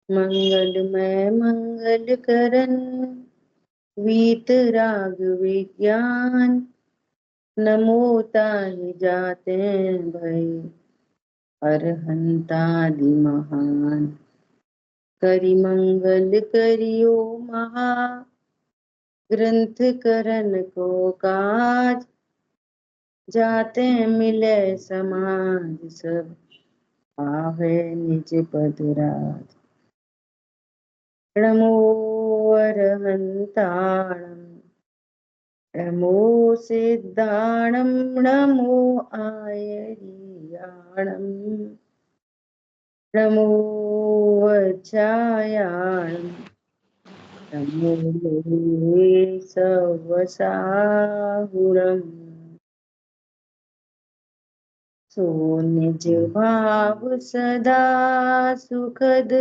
मंगलमय मंगल करन वीतराग विज्ञान। नमो ताहि जाते भय अरहंतादि महान। करि मंगल करियो महा ग्रंथ करन को काज। जाते मिले समाज सब पावे निज पद राज। नमो अरहंताणं नमो सिद्धाणं नमो आयर्याणं नमो वज्रायाणं नमो लोहे सवसाहुरम्। सो निज भाव सदा सुखद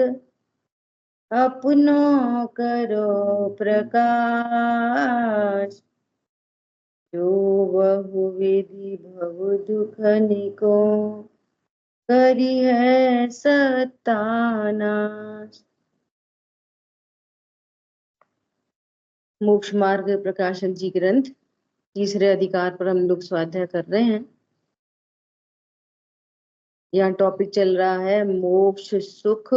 अपनो करो प्रकाश। जो बहु विधि भव दुख निको करी है सत्तानाश। मोक्ष मार्ग प्रकाशन जी ग्रंथ तीसरे अधिकार पर हम लोग स्वाध्याय कर रहे हैं। यहाँ टॉपिक चल रहा है मोक्ष सुख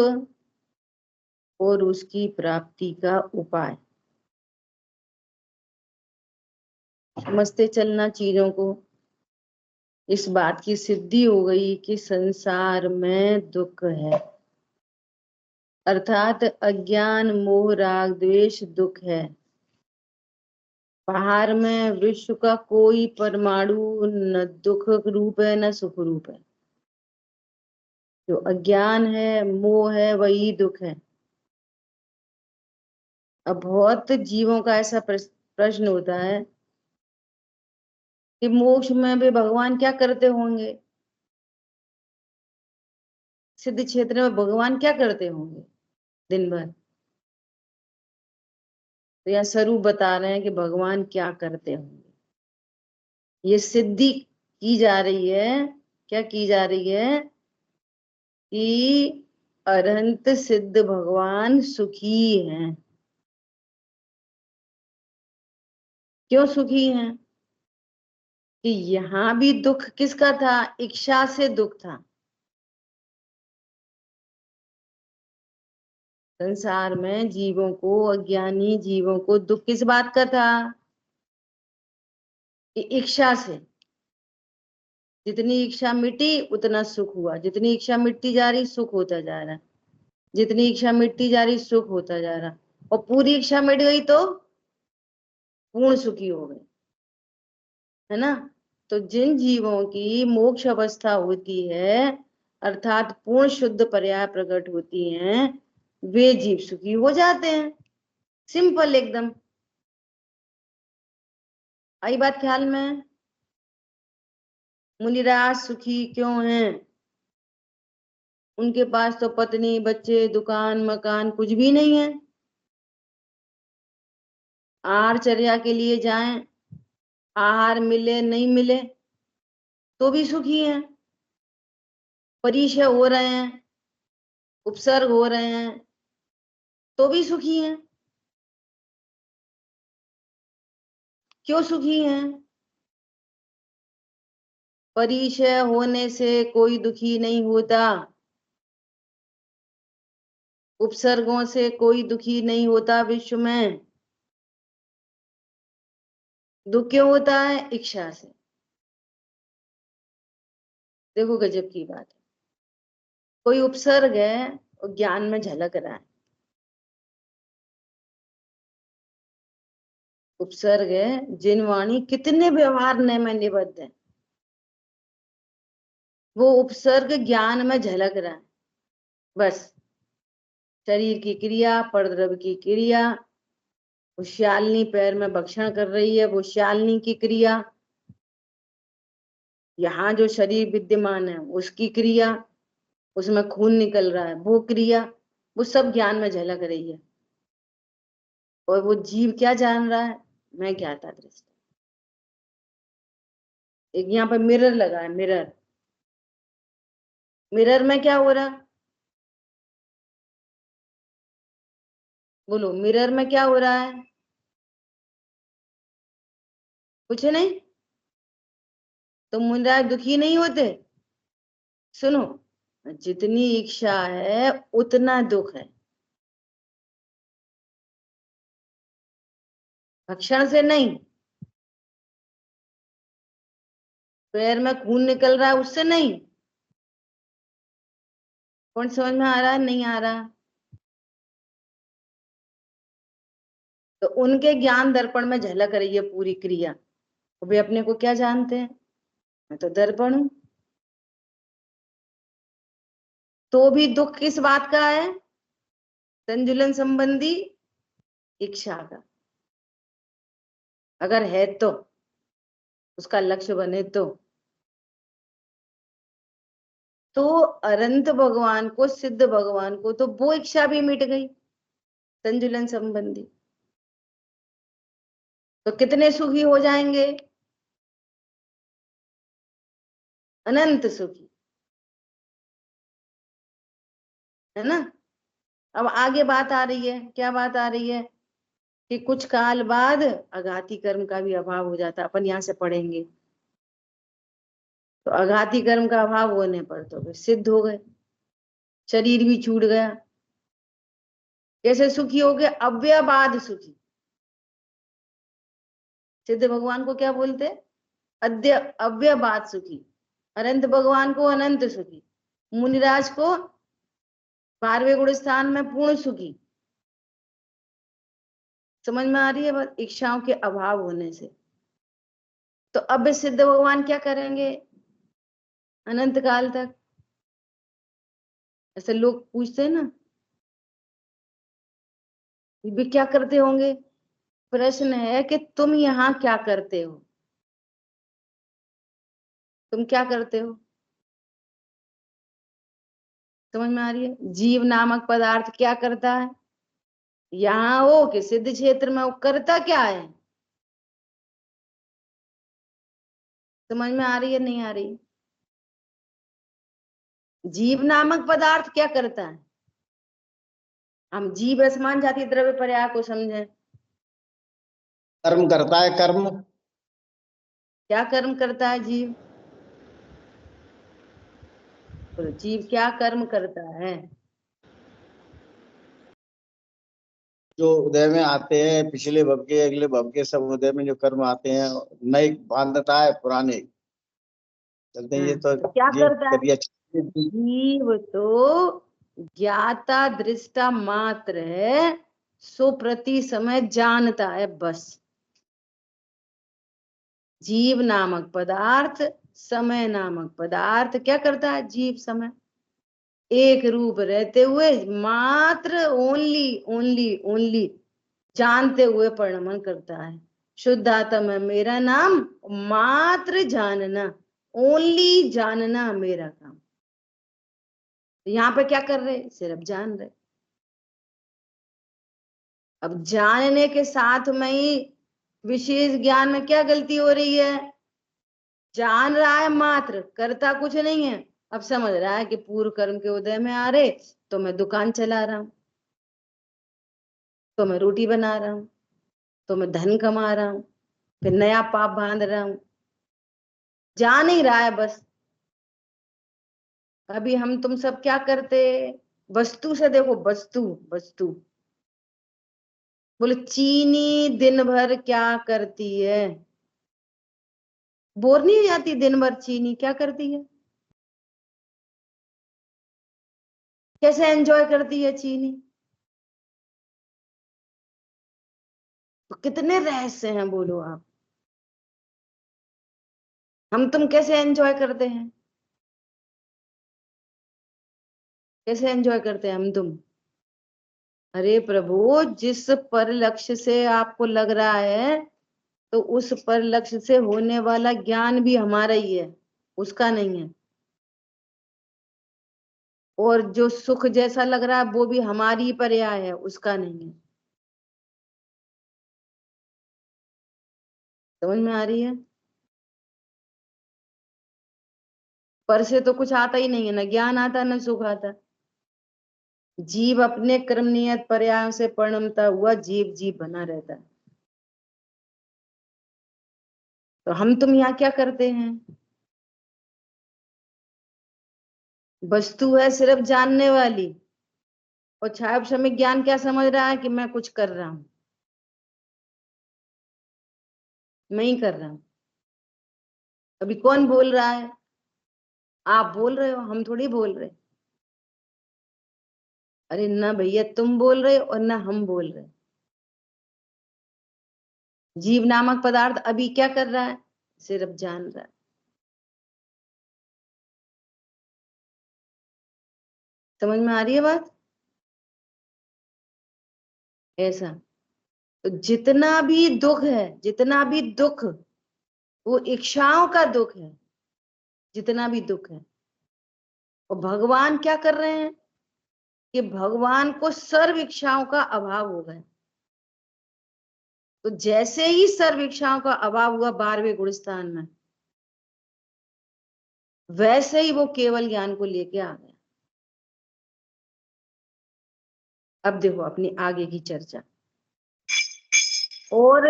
और उसकी प्राप्ति का उपाय। समझते चलना चीजों को। इस बात की सिद्धि हो गई कि संसार में दुख है, अर्थात अज्ञान मोह राग द्वेष दुख है। बाहर में विश्व का कोई परमाणु न दुख रूप है न सुख रूप है। जो अज्ञान है मोह है वही दुख है। अब बहुत जीवों का ऐसा प्रश्न होता है कि मोक्ष में भी भगवान क्या करते होंगे, सिद्ध क्षेत्र में भगवान क्या करते होंगे दिन भर। तो यहाँ स्वरूप बता रहे हैं कि भगवान क्या करते होंगे। ये सिद्धि की जा रही है, क्या की जा रही है कि अरहंत सिद्ध भगवान सुखी हैं। क्यों सुखी हैं? कि यहाँ भी दुख किसका था? इच्छा से दुख था। संसार में जीवों को, अज्ञानी जीवों को दुख किस बात का था? कि इच्छा से। जितनी इच्छा मिटी उतना सुख हुआ, जितनी इच्छा मिटती जा रही सुख होता जा रहा, जितनी इच्छा मिटती जा रही सुख होता जा रहा, और पूरी इच्छा मिट गई तो पूर्ण सुखी हो गए, है ना। तो जिन जीवों की मोक्ष अवस्था होती है अर्थात पूर्ण शुद्ध पर्याय प्रकट होती हैं, वे जीव सुखी हो जाते हैं। सिंपल एकदम। आई बात ख्याल में? मुनिराज सुखी क्यों हैं? उनके पास तो पत्नी बच्चे दुकान मकान कुछ भी नहीं है। आहारचर्या के लिए जाएं, आहार मिले नहीं मिले तो भी सुखी हैं। परिचय हो रहे हैं, उपसर्ग हो रहे हैं तो भी सुखी हैं। क्यों सुखी हैं? परिचय होने से कोई दुखी नहीं होता, उपसर्गों से कोई दुखी नहीं होता। विश्व में दुख क्यों होता है? इच्छा से। देखो गजब की बात है। कोई उपसर्ग है और ज्ञान में झलक रहा है। उपसर्ग है जिनवाणी कितने व्यवहार में निबद्ध है, वो उपसर्ग ज्ञान में झलक रहा है। बस शरीर की क्रिया, परद्रव्य की क्रिया, वो शालिनी पैर में भक्षण कर रही है, वो शालिनी की क्रिया, यहाँ जो शरीर विद्यमान है उसकी क्रिया, उसमें खून निकल रहा है वो क्रिया, वो सब ज्ञान में झलक रही है। और वो जीव क्या जान रहा है? मैं ज्ञाता दृष्टा। एक यहाँ पर मिरर लगा है, मिरर। मिरर में क्या हो रहा? बोलो मिरर में क्या हो रहा है? कुछ नहीं। तो मुनिराज दुखी नहीं होते? सुनो, जितनी इच्छा है उतना दुख है। भक्षण से नहीं, पैर में खून निकल रहा है उससे नहीं। कौन समझ में आ रहा है? नहीं आ रहा? तो उनके ज्ञान दर्पण में झलक रही है पूरी क्रिया। वे अपने को क्या जानते हैं? मैं तो दर्पण हूं। तो भी दुख किस बात का है? संजुलन संबंधी इच्छा का। अगर है तो, उसका लक्ष्य बने तो अनंत भगवान को, सिद्ध भगवान को तो वो इच्छा भी मिट गई संजुलन संबंधी। तो कितने सुखी हो जाएंगे? अनंत सुखी, है ना। अब आगे बात आ रही है, क्या बात आ रही है? कि कुछ काल बाद अघाती कर्म का भी अभाव हो जाता। अपन यहां से पढ़ेंगे। तो अघाती कर्म का अभाव होने पर तो वे सिद्ध हो गए, शरीर भी छूट गया। कैसे सुखी हो गए? अव्ययबाद सुखी। सिद्ध भगवान को क्या बोलते? अद्य अव्ययबाद सुखी। अनंत भगवान को अनंत सुखी। मुनिराज को 12वें गुण स्थान में पूर्ण सुखी। समझ में आ रही है बात? इच्छाओं के अभाव होने से। तो अब सिद्ध भगवान क्या करेंगे अनंत काल तक? ऐसे लोग पूछते हैं ना, वे क्या करते होंगे? प्रश्न है कि तुम यहाँ क्या करते हो? तुम क्या करते हो? समझ में आ रही है? जीव नामक पदार्थ क्या करता है? यहाँ हो कि सिद्ध क्षेत्र में, वो करता क्या है? समझ में आ रही है? नहीं आ रही? जीव नामक पदार्थ क्या करता है? हम जीव असमान जाति द्रव्य पर्याय को समझें। कर्म करता है, कर्म। क्या कर्म करता है जीव? तो जीव क्या कर्म करता है? जो उदय में आते हैं, पिछले भव के अगले भव के सब उदय में जो कर्म आते हैं, नए बांधता है, पुराने चलते हैं। ये तो तो क्या ये करता है? करिए। जीव तो ज्ञाता दृष्टा मात्र है, सो प्रति समय जानता है बस। जीव नामक पदार्थ, समय नामक पदार्थ क्या करता है? जीव समय एक रूप रहते हुए मात्र, ओनली ओनली ओनली जानते हुए परिणमन करता है। शुद्ध आत्मा है मेरा नाम, मात्र जानना, ओनली जानना मेरा काम। यहाँ पे क्या कर रहे? सिर्फ जान रहे। अब जानने के साथ में ही विशेष ज्ञान में क्या गलती हो रही है? जान रहा है मात्र, करता कुछ नहीं है। अब समझ रहा है कि पूर्व कर्म के उदय में आ रहे, तो मैं दुकान चला रहा हूं, तो मैं रोटी बना रहा हूं, तो मैं धन कमा रहा हूं, फिर नया पाप बांध रहा हूं। जान ही रहा है बस। अभी हम तुम सब क्या करते? वस्तु से देखो, वस्तु वस्तु। बोले चीनी दिन भर क्या करती है? बोर नहीं हो जाती दिन भर? चीनी क्या करती है? कैसे एंजॉय करती है चीनी? तो कितने रहस्य हैं बोलो आप। हम तुम कैसे एंजॉय करते हैं? कैसे एंजॉय करते हैं हम तुम? अरे प्रभु, जिस पर लक्ष्य से आपको लग रहा है, तो उस पर लक्ष्य से होने वाला ज्ञान भी हमारा ही है, उसका नहीं है। और जो सुख जैसा लग रहा है वो भी हमारी पर्याय है, उसका नहीं है। समझ में आ रही है? पर से तो कुछ आता ही नहीं है, ना ज्ञान आता ना सुख आता। जीव अपने कर्म नियत पर्यायों से परिणमता हुआ जीव जीव बना रहता है। तो हम तुम यहाँ क्या करते हैं? वस्तु है सिर्फ जानने वाली, और छाया श्रमिक ज्ञान क्या समझ रहा है कि मैं कुछ कर रहा हूं, मैं ही कर रहा हूं। अभी कौन बोल रहा है? आप बोल रहे हो, हम थोड़ी बोल रहे। अरे ना भैया, तुम बोल रहे हो और ना हम बोल रहे। जीव नामक पदार्थ अभी क्या कर रहा है? सिर्फ जान रहा है। समझ में आ रही है बात? ऐसा तो जितना भी दुख है, जितना भी दुख, वो इच्छाओं का दुख है, जितना भी दुख है। और भगवान क्या कर रहे हैं कि भगवान को सर्व इच्छाओं का अभाव हो गया। तो जैसे ही सर्व इच्छाओं का अभाव हुआ 12वें गुण स्थान में, वैसे ही वो केवल ज्ञान को लेके आ गया। अब देखो अपनी आगे की चर्चा। और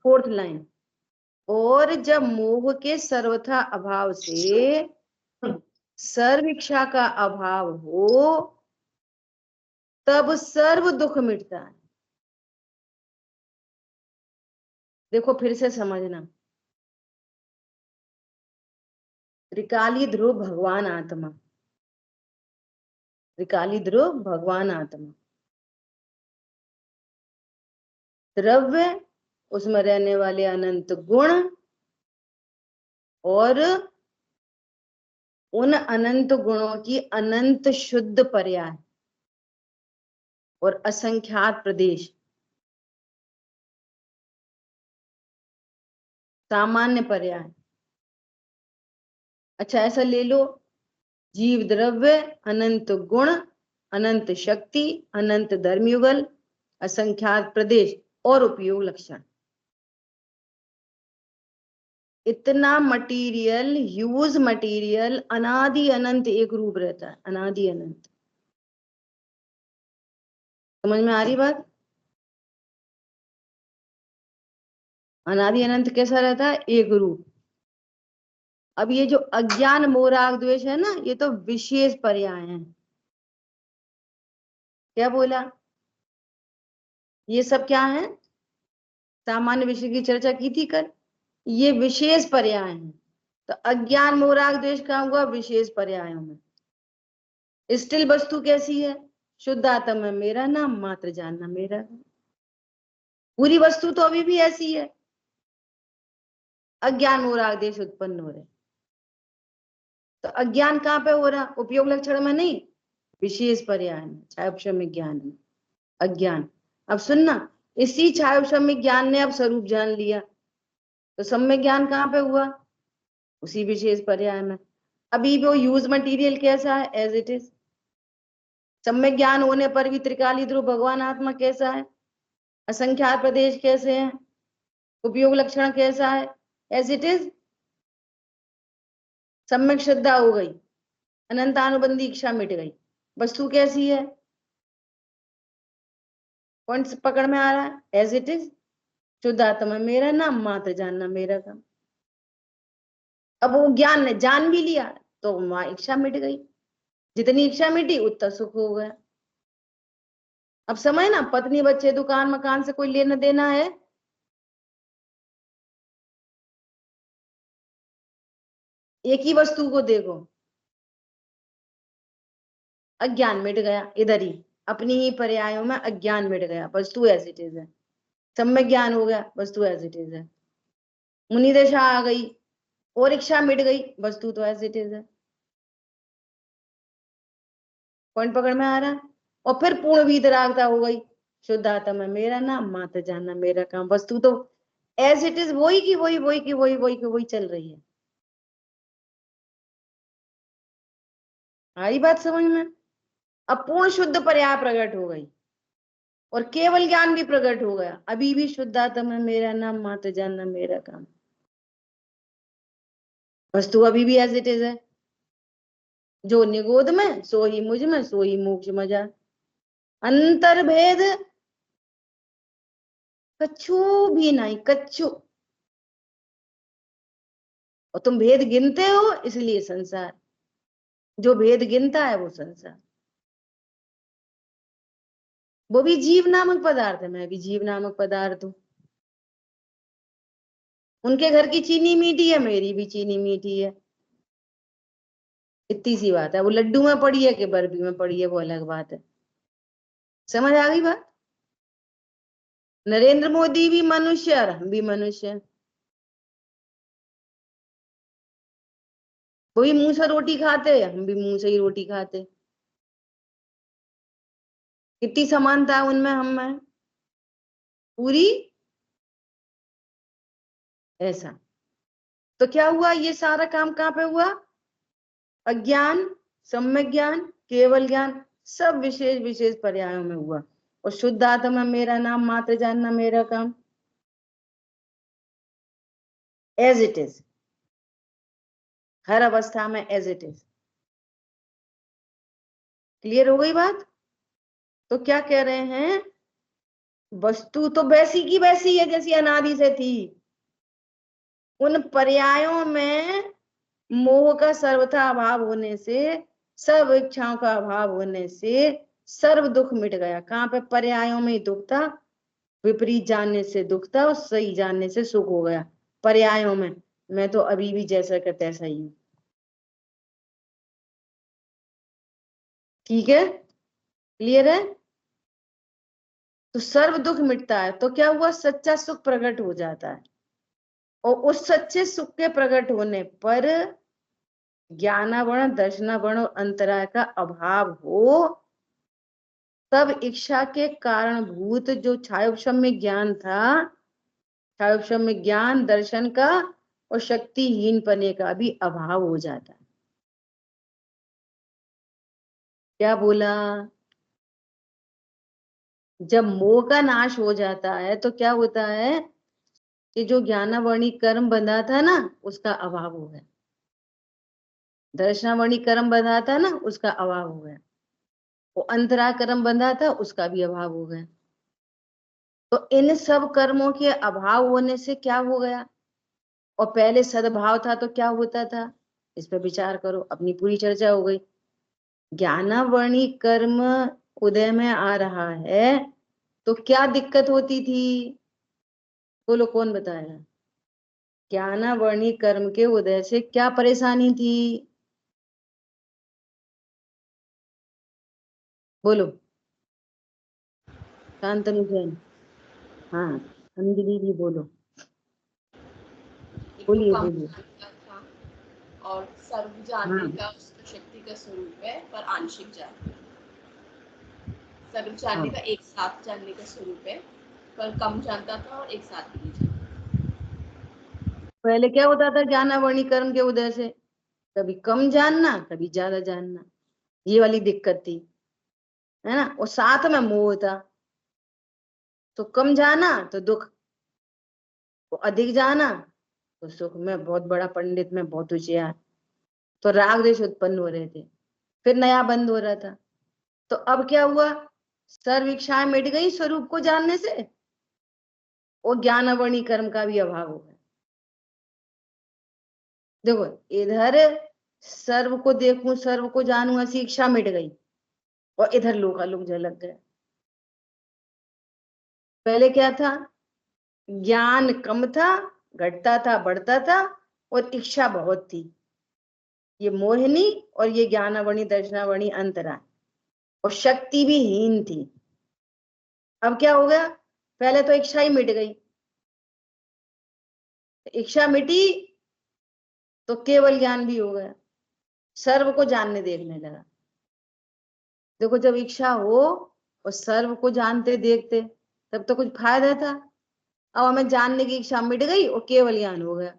4th लाइन, और जब मोह के सर्वथा अभाव से सर्व इच्छा का अभाव हो, तब सर्व दुख मिटता है। देखो फिर से समझना। त्रिकाली ध्रुव भगवान आत्मा, त्रिकाली ध्रुव भगवान आत्मा, द्रव्य, उसमें रहने वाले अनंत गुण, और उन अनंत गुणों की अनंत शुद्ध पर्याय और असंख्यात प्रदेश, सामान्य पर्याय। अच्छा ऐसा ले लो, जीव द्रव्य, अनंत गुण, अनंत शक्ति, अनंत धर्मयुगल, असंख्यात प्रदेश और उपयोग लक्षण। इतना मटेरियल, ह्यूज मटेरियल, अनादि अनंत एक रूप रहता है, अनादि अनंत। समझ में आ रही बात? अनादि अनंत कैसा रहता है? एक रूप। अब ये जो अज्ञान मोह राग द्वेष है ना, ये तो विशेष पर्याय हैं। क्या बोला? ये सब क्या है? सामान्य विषय की चर्चा की थी कल। ये विशेष पर्याय हैं। तो अज्ञान मोह राग द्वेष कहाँ हुआ? विशेष पर्यायों में। स्टिल वस्तु कैसी है? शुद्ध आत्मा है मेरा नाम, मात्र जानना मेरा। पूरी वस्तु तो अभी भी ऐसी है। अज्ञान मोह राग द्वेष उत्पन्न हो रहे। तो अज्ञान कहाँ पे हो रहा? उपयोग लक्षण में नहीं, विशेष पर्याय में, छायोपशमिक ज्ञान में। अज्ञान। अब सुनना, इसी छायोपशमिक ज्ञान ने अब स्वरूप जान लिया, तो सम्यक ज्ञान कहाँ पे हुआ? उसी विशेष पर्याय में। अभी वो यूज मटेरियल कैसा है? As it is. सम्यक ज्ञान होने पर भी त्रिकाली ध्रुव भगवान आत्मा कैसा है? असंख्यात प्रदेश कैसे हैं? उपयोग लक्षण कैसा है? As it is. सम्यक श्रद्धा हो गई, अनंतानुबंधी इच्छा मिट गई, वस्तु कैसी है? पॉइंट पकड़ में आ रहा है? As it is. शुद्ध आत्मा मेरा नाम, मात्र जानना मेरा काम। अब वो ज्ञान ने जान भी लिया, तो वहां इच्छा मिट गई। जितनी इच्छा मिटी उतना सुख हो गया। अब समझ ना, पत्नी बच्चे दुकान मकान से कोई लेना देना है? एक ही वस्तु को देखो, अज्ञान मिट गया इधर ही, अपनी ही पर्यायों में अज्ञान मिट गया, वस्तु एज इट इज है। सम्यक ज्ञान हो गया, वस्तु एज इट इज है। मुनि दशा आ गई और इच्छा मिट गई, वस्तु तो एज इट इज है। पॉइंट पकड़ में आ रहा है? और फिर पूर्ण वीतरागता हो गई, शुद्ध आत्मा मेरा नाम, मात्र जानना मेरा काम, वस्तु तो एज इट इज वही की वही, वही की वही, वही की वही चल रही है। आई बात समझ में? अब पूर्ण शुद्ध पर्याय प्रकट हो गई और केवल ज्ञान भी प्रकट हो गया। अभी भी शुद्ध आत्मा मेरा नाम, मात्र जानना मेरा काम, वस्तु अभी भी एज इट इज है। जो निगोद में सो ही मुझ में, सो ही मोक्ष मजा। अंतर्भेद कछु भी नहीं, कछु। और तुम भेद गिनते हो इसलिए संसार, जो भेद गिनता है वो संसार। वो भी जीव नामक पदार्थ है, मैं भी जीव नामक पदार्थ हूं। उनके घर की चीनी मीठी है, मेरी भी चीनी मीठी है। इतनी सी बात है। वो लड्डू में पड़ी है कि बर्फी में पड़ी है वो अलग बात है। समझ आ गई बात? नरेंद्र मोदी भी मनुष्य और हम भी मनुष्य हैं। वो भी मुंह से रोटी खाते, हम भी मुंह से ही रोटी खाते। कितनी समानता है उनमें हम में, पूरी। ऐसा तो क्या हुआ, ये सारा काम कहाँ पे हुआ? अज्ञान, सम्यक ज्ञान, केवल ज्ञान, सब विशेष विशेष पर्यायों में हुआ। और शुद्ध आत्मा मेरा नाम मात्र जानना मेरा काम, एज इट इज, हर अवस्था में एज इट इज। क्लियर हो गई बात? तो क्या कह रहे हैं, वस्तु तो वैसी की वैसी है जैसी अनादि से थी। उन पर्यायों में मोह का सर्वथा अभाव होने से, सब इच्छाओं का अभाव होने से सर्व दुख मिट गया। कहाँ पे? पर्यायों में ही दुख था। विपरीत जानने से दुख था और सही जानने से सुख हो गया। पर्यायों में मैं तो अभी भी जैसा का तैसा ही हूं। ठीक है? क्लियर है? तो सर्व दुख मिटता है तो क्या हुआ, सच्चा सुख प्रकट हो जाता है। और उस सच्चे सुख के प्रकट होने पर ज्ञानावरण, दर्शनावरण और अंतराय का अभाव हो, तब इच्छा के कारणभूत जो छायोपशम्य ज्ञान था, छायोपशम्य ज्ञान दर्शन का और शक्तिहीन पने का भी अभाव हो जाता है। क्या बोला? जब मोह का नाश हो जाता है तो क्या होता है कि जो ज्ञानावर्णी कर्म बंधा था ना उसका अभाव हो गया, दर्शनावर्णी कर्म बंधा था ना उसका अभाव हो गया, वो अंतरा कर्म बंधा था उसका भी अभाव हो गया। तो इन सब कर्मों के अभाव होने से क्या हो गया? और पहले सद्भाव था तो क्या होता था? इस पर विचार करो, अपनी पूरी चर्चा हो गई। ज्ञानावर्णी कर्म उदय में आ रहा है तो क्या दिक्कत होती थी? बोलो, कौन बताएगा? ज्ञानावर्णी कर्म के उदय से क्या परेशानी थी? बोलो। शांतनु जैन। हाँ, अंजलि जी बोलो। एक तो बोलिए कम बोलिए। जानता था और सर्व जानने हाँ का उसका शक्ति का स्वरूप है, पर आंशिक जानने, सर्व जानने हाँ, का एक साथ जानने का स्वरूप है, पर कम जानता था और एक साथ भी नहीं जानता। पहले क्या होता था ज्ञानावर्णी कर्म के उदय से? कभी कम जानना, कभी ज्यादा जानना, ये वाली दिक्कत थी, है ना। और साथ में मोह था, तो कम जाना तो दुख, वो अधिक जाना तो सुख। में बहुत बड़ा पंडित, में बहुत होशियार, तो राग द्वेष उत्पन्न हो रहे थे, फिर नया बंद हो रहा था। तो अब क्या हुआ, सर्व इच्छाएं मिट गई स्वरूप को जानने से, और ज्ञानावर्णी कर्म का भी अभाव हो गया। देखो, इधर सर्व को देखूं, सर्व को जानूं, ऐसी इच्छा मिट गई, और इधर लोकालोक झलक गया। पहले क्या था, ज्ञान कम था, घटता था बढ़ता था, और इच्छा बहुत थी, ये मोहिनी और ये ज्ञानावर्णी दर्शनावर्णी अंतरा, और शक्ति भी हीन थी। अब क्या हो गया, पहले तो इच्छा ही मिट गई, इच्छा मिटी तो केवल ज्ञान भी हो गया, सर्व को जानने देखने लगा। देखो, जब इच्छा हो और सर्व को जानते देखते तब तो कुछ फायदा था। अब हमें जानने की इच्छा मिट गई और केवल ज्ञान हो गया,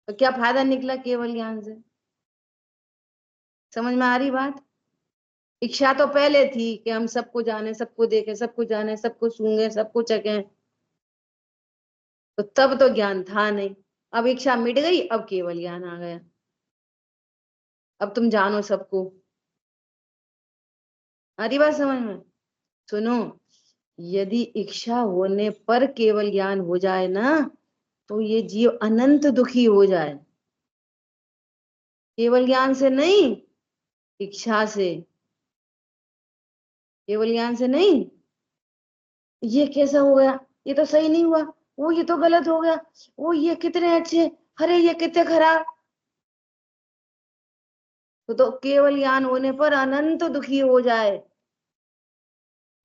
तो क्या फायदा निकला केवल ज्ञान से? समझ में आ रही बात? इच्छा तो पहले थी कि हम सबको जाने, सबको देखें, सबको जाने, सबको सूंघे, सबको चखें, तो तब तो ज्ञान था नहीं। अब इच्छा मिट गई, अब केवल ज्ञान आ गया, अब तुम जानो सबको। आ रही बात समझ में? सुनो, यदि इच्छा होने पर केवल ज्ञान हो जाए ना, तो ये जीव अनंत दुखी हो जाए। केवल ज्ञान से नहीं, इच्छा से, केवल ज्ञान से नहीं। ये कैसा हो गया, ये तो सही नहीं हुआ, वो ये तो गलत हो गया, वो ये कितने अच्छे, अरे ये कितने खराब। तो केवल ज्ञान होने पर अनंत दुखी हो जाए।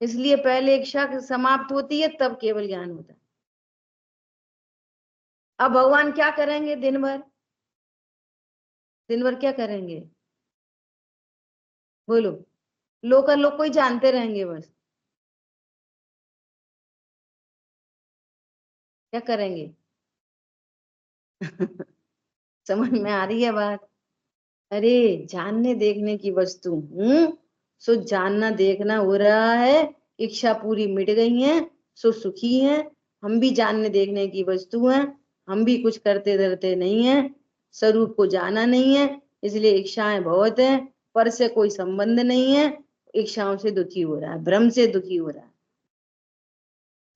इसलिए पहले इच्छा समाप्त होती है, तब केवल ज्ञान होता है। अब भगवान क्या करेंगे दिन भर? दिन भर क्या करेंगे बोलो? लोग कोई जानते रहेंगे बस। क्या करेंगे? समझ में आ रही है बात? अरे जानने देखने की वस्तु हूं, सो जानना देखना हो रहा है, इच्छा पूरी मिट गई है, सो सुखी है। हम भी जानने देखने की वस्तु हैं, हम भी कुछ करते धरते नहीं है, स्वरूप को जाना नहीं है, इसलिए इच्छाएं बहुत है, पर से कोई संबंध नहीं है। इच्छाओं से दुखी हो रहा है, भ्रम से दुखी हो रहा है।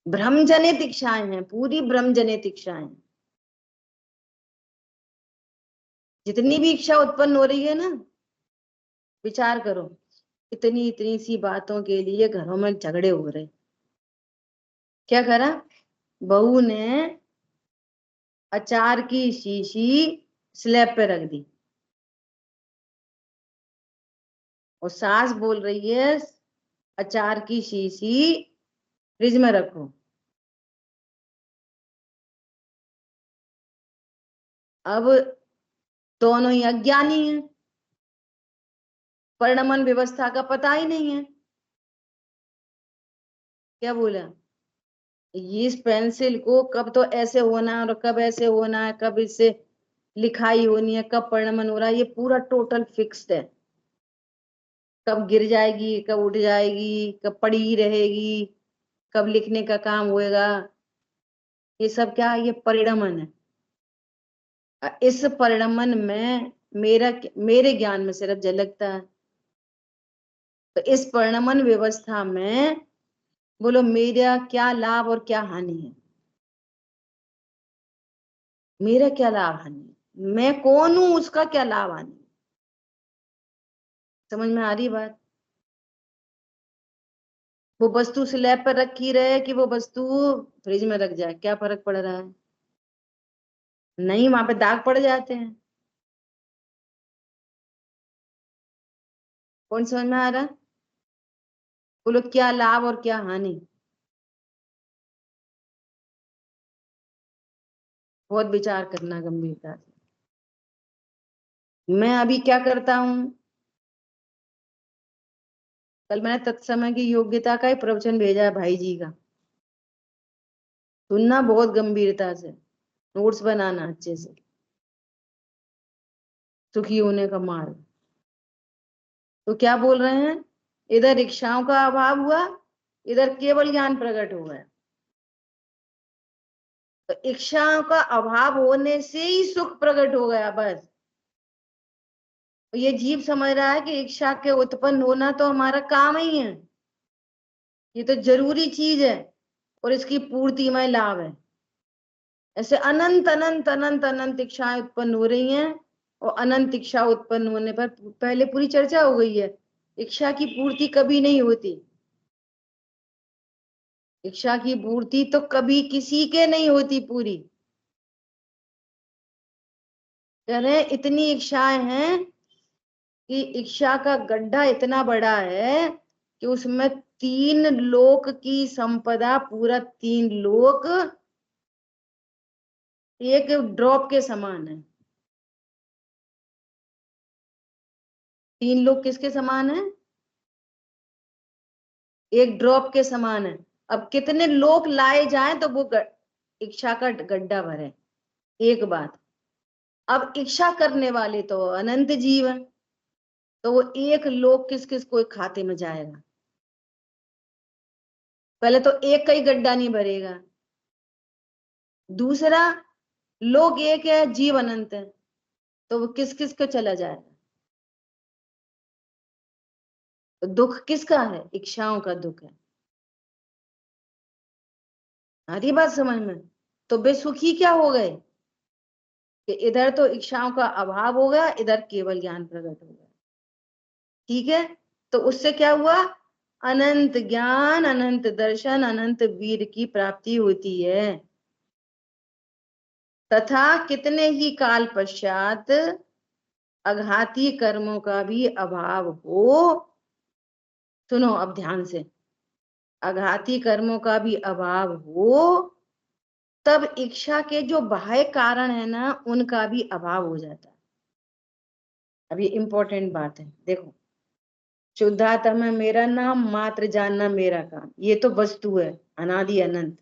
भ्रम जनित इच्छाएं हैं, पूरी भ्रम जनित इच्छाएं। जितनी भी इच्छा उत्पन्न हो रही है ना, विचार करो, इतनी इतनी सी बातों के लिए घरों में झगड़े हो रहे। क्या करा? बहू ने अचार की शीशी स्लैब पे रख दी, और सास बोल रही है अचार की शीशी फ्रिज में रखो। अब दोनों ही अज्ञानी हैं, परिणमन व्यवस्था का पता ही नहीं है। क्या बोला? ये इस पेंसिल को कब तो ऐसे होना है और कब ऐसे होना है, कब इससे लिखाई होनी है, कब परिणमन हो रहा है, ये पूरा टोटल फिक्स्ड है। कब गिर जाएगी, कब उठ जाएगी, कब पड़ी ही रहेगी, कब लिखने का काम होएगा, ये सब क्या है? ये परिणमन है। इस परिणमन में मेरे ज्ञान में सिर्फ झलकता है। तो इस परिणमन व्यवस्था में बोलो मेरा क्या लाभ और क्या हानि है? मेरा क्या लाभ हानि है? मैं कौन हूं, उसका क्या लाभ हानि? समझ में आ रही बात? वो वस्तु स्लैब पर रखी रहे कि वो वस्तु फ्रिज में रख जाए, क्या फर्क पड़ रहा है? नहीं, वहां पे दाग पड़ जाते हैं। कौन समझ में आ रहा? बोलो क्या लाभ और क्या हानि? बहुत विचार करना गंभीरता से। मैं अभी क्या करता हूं? कल मैंने तत्समय की योग्यता का ही प्रवचन भेजा है भाई जी का, सुनना बहुत गंभीरता से, नोट्स बनाना अच्छे से। सुखी होने का मार्ग। तो क्या बोल रहे हैं? इधर इच्छाओं का अभाव हुआ, इधर केवल ज्ञान प्रकट हुआ है। तो इच्छाओं का अभाव होने से ही सुख प्रकट हो गया बस। ये जीव समझ रहा है कि इच्छा के उत्पन्न होना तो हमारा काम ही है, ये तो जरूरी चीज है, और इसकी पूर्ति में लाभ है। ऐसे अनंत अनंत अनंत अनंत इच्छाएं उत्पन्न हो रही हैं, और अनंत इच्छा उत्पन्न होने पर पहले पूरी चर्चा हो गई है, इच्छा की पूर्ति कभी नहीं होती। इच्छा की पूर्ति तो कभी किसी के नहीं होती पूरी। कह रहे इतनी इच्छाएं हैं कि इच्छा का गड्ढा इतना बड़ा है कि उसमें 3 लोक की संपदा, पूरा 3 लोक एक ड्रॉप के समान है। 3 लोक किसके समान है? एक ड्रॉप के समान है। अब कितने लोक लाए जाएं तो वो इच्छा का गड्ढा भरे। एक बात, अब इच्छा करने वाले तो अनंत जीव है, तो वो एक लोक किस किस को खाते में जाएगा? पहले तो एक का ही गड्ढा नहीं भरेगा। दूसरा, लोक एक है, जीव अनंत है, तो वो किस किस को चला जाएगा? तो दुख किसका है? इच्छाओं का दुख है। आधी बात समझ में? तो वे सुखी क्या हो गए कि इधर तो इच्छाओं का अभाव हो गया, इधर केवल ज्ञान प्रकट हो गया। ठीक है, तो उससे क्या हुआ? अनंत ज्ञान, अनंत दर्शन, अनंत वीर की प्राप्ति होती है। तथा कितने ही काल पश्चात अघाती कर्मों का भी अभाव हो। सुनो अब ध्यान से, अघाती कर्मों का भी अभाव हो, तब इच्छा के जो बाह्य कारण है ना, उनका भी अभाव हो जाता है। अब ये इंपॉर्टेंट बात है, देखो। शुद्धात्मा में मेरा नाम, मात्र जानना मेरा काम, ये तो वस्तु है अनादि अनंत,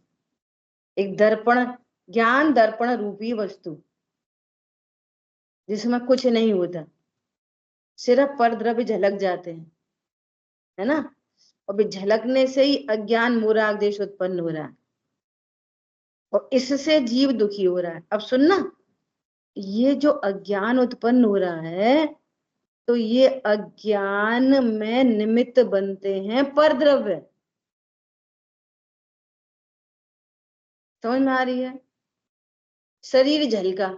एक दर्पण, ज्ञान दर्पण रूपी वस्तु, जिसमें कुछ नहीं होता, सिर्फ परद्रव्य झलक जाते हैं, है ना। और झलकने से ही अज्ञान मूढ़ाग देश उत्पन्न हो रहा है, और इससे जीव दुखी हो रहा है। अब सुनना, ये जो अज्ञान उत्पन्न हो रहा है, तो ये अज्ञान में निमित्त बनते हैं परद्रव्य। समझ में आ रही है? शरीर झलका,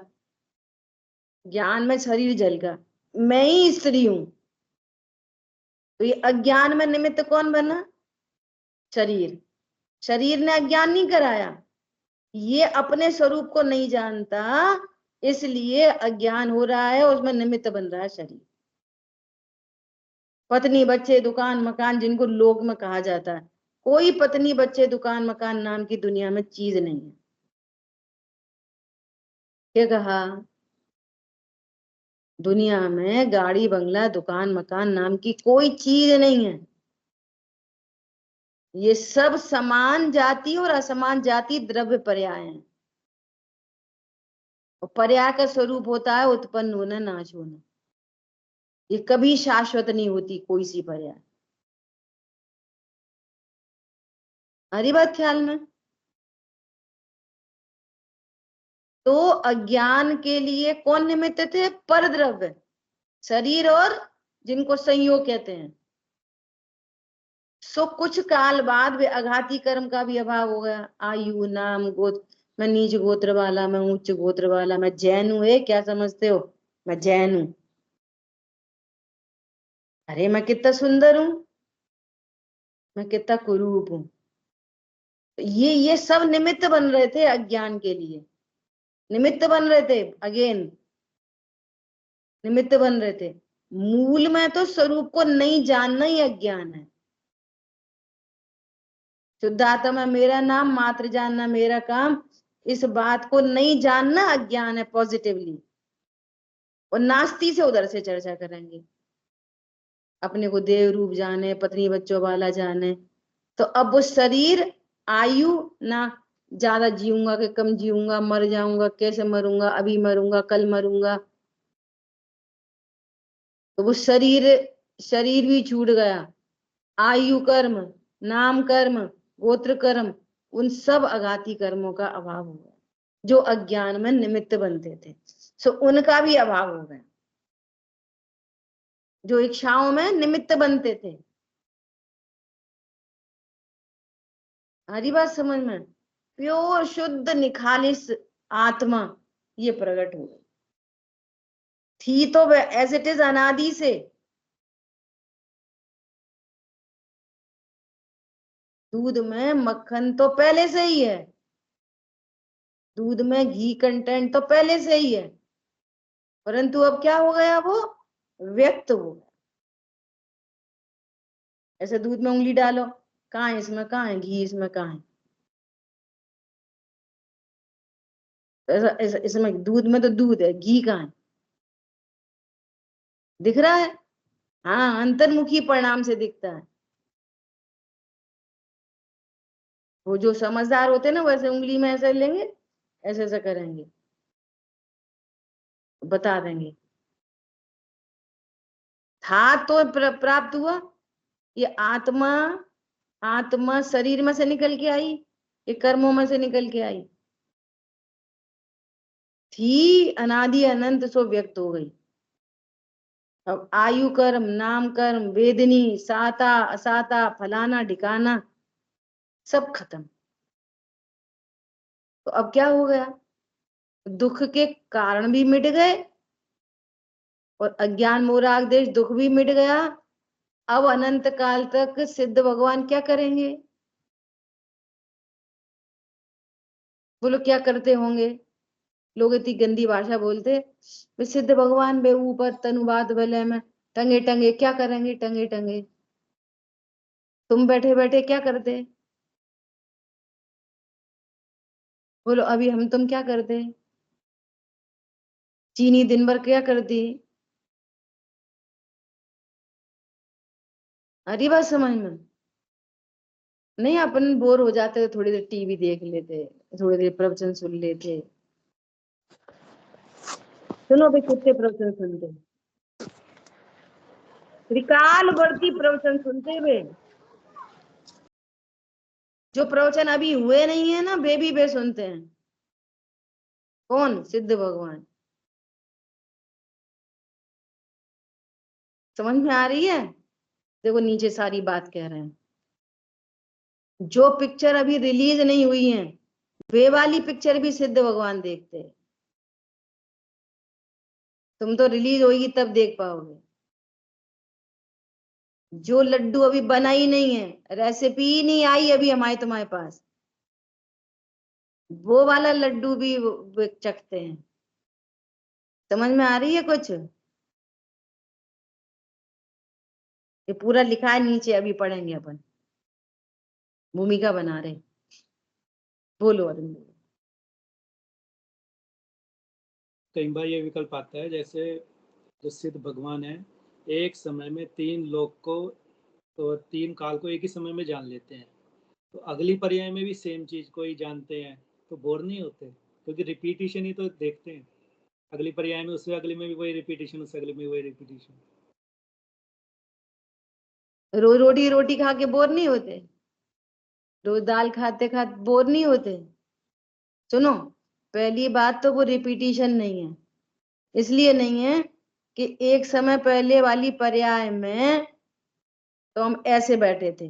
ज्ञान में शरीर झलका, मैं ही स्त्री हूं, तो ये अज्ञान में निमित्त कौन बना? शरीर। शरीर ने अज्ञान नहीं कराया, ये अपने स्वरूप को नहीं जानता, इसलिए अज्ञान हो रहा है, उसमें निमित्त बन रहा है शरीर। पत्नी बच्चे दुकान मकान, जिनको लोक में कहा जाता है, कोई पत्नी बच्चे दुकान मकान नाम की दुनिया में चीज नहीं है। क्या कहा? दुनिया में गाड़ी बंगला दुकान मकान नाम की कोई चीज नहीं है। ये सब समान जाति और असमान जाति द्रव्य पर्याय हैं, और पर्याय का स्वरूप होता है उत्पन्न होना नाश होना। ये कभी शाश्वत नहीं होती कोई सी पर्याय। हरी बात ख्याल में? तो अज्ञान के लिए कौन निमित्त थे? परद्रव्य, शरीर, और जिनको संयोग कहते हैं। सो कुछ काल बाद वे अघाती कर्म का भी अभाव हो गया। आयु नाम गोत्र, मैं नीच गोत्र वाला, मैं उच्च गोत्र वाला, मैं जैन हूं, क्या समझते हो? मैं जैन हूं, अरे मैं कितना सुंदर हूं, मैं कितना कुरूप हूं। ये सब निमित्त बन रहे थे अज्ञान के लिए, निमित्त बन रहे थे, अगेन निमित्त बन रहे थे। मूल में तो स्वरूप को नहीं जानना ही अज्ञान है। शुद्धात्मा मेरा नाम, मात्र जानना मेरा काम, इस बात को नहीं जानना अज्ञान है पॉजिटिवली। और नास्ती से उधर से चर्चा करेंगे, अपने को देव रूप जाने, पत्नी बच्चों वाला जाने। तो अब वो शरीर, आयु ना, ज्यादा जीऊंगा कि कम जीऊंगा, मर जाऊंगा, कैसे मरूंगा, अभी मरूंगा कल मरूंगा, तो वो शरीर, शरीर भी छूट गया। आयु कर्म, नाम कर्म, गोत्र कर्म, उन सब अघाती कर्मों का अभाव हो गया, जो अज्ञान में निमित्त बनते थे। सो उनका भी अभाव हो गया, जो इच्छाओं में निमित्त बनते थे। हरी बात समझ में? प्योर शुद्ध निखालिस आत्मा ये प्रकट हो गई थी, तो एज इट इज अनादि से। दूध में मक्खन तो पहले से ही है, दूध में घी कंटेंट तो पहले से ही है, परंतु अब क्या हो गया? वो व्यक्त हो गया। ऐसे दूध में उंगली डालो, कहाँ है इसमें, कहाँ है घी, इसमें कहाँ है? इसमें दूध में तो दूध है, घी कहाँ है? दिख रहा है? हाँ, अंतर्मुखी परिणाम से दिखता है। वो जो समझदार होते हैं ना, वैसे उंगली में ऐसे लेंगे, ऐसे ऐसे करेंगे, बता देंगे। था तो प्राप्त हुआ। ये आत्मा, आत्मा शरीर में से निकल के आई, ये कर्मों में से निकल के आई थी, अनादि अनंत सो व्यक्त हो गई। अब आयु कर्म, नाम कर्म, वेदनी, साता असाता, फलाना ढिकाना, सब खत्म। तो अब क्या हो गया, दुख के कारण भी मिट गए और अज्ञान मोह राग देश दुख भी मिट गया। अब अनंत काल तक सिद्ध भगवान क्या करेंगे? बोलो क्या करते होंगे? लोग इतनी गंदी भाषा बोलते, वे सिद्ध भगवान बे ऊपर तनुवाद भले में टंगे टंगे क्या करेंगे? टंगे टंगे तुम बैठे बैठे क्या करते? बोलो अभी हम तुम क्या करते? चीनी दिन भर क्या करती? अरे बात समझ में नहीं, अपन बोर हो जाते तो थोड़ी देर टीवी देख लेते, थोड़ी देर प्रवचन सुन लेते। सुनो भाई, कितने प्रवचन सुनते? त्रिकाल वर्ती प्रवचन सुनते हुए, जो प्रवचन अभी हुए नहीं है ना वे भी वे सुनते हैं। कौन? सिद्ध भगवान। समझ में आ रही है? देखो नीचे सारी बात कह रहे हैं, जो पिक्चर अभी रिलीज नहीं हुई है वे वाली पिक्चर भी सिद्ध भगवान देखते हैं। तुम तो रिलीज होगी तब देख पाओगे। जो लड्डू अभी बना ही नहीं है, रेसिपी ही नहीं आई अभी हमारे तुम्हारे पास, वो वाला लड्डू भी वो चखते हैं। समझ में आ रही है कुछ? ये पूरा लिखा है नीचे, अभी पढ़ेंगे अपन, भूमिका बना रहे। बोलो अरविंद। कई बार ये विकल्प आता है, जैसे जो सिद्ध भगवान है एक समय में 3 लोक को तो 3 काल को एक ही समय में जान लेते हैं, तो अगली पर्याय में भी सेम चीज को ही जानते हैं, तो बोर नहीं होते? क्योंकि रिपीटिशन ही तो देखते हैं, अगली पर्याय में उससे अगली में भी वही रिपीटिशन, उससे अगली में वही रिपीटिशन। रोज रोटी रोटी खा के बोर नहीं होते? रोज दाल खाते खाते बोर नहीं होते? सुनो, पहली बात तो वो रिपीटिशन नहीं है, इसलिए नहीं है कि एक समय पहले वाली पर्याय में तो हम ऐसे बैठे थे,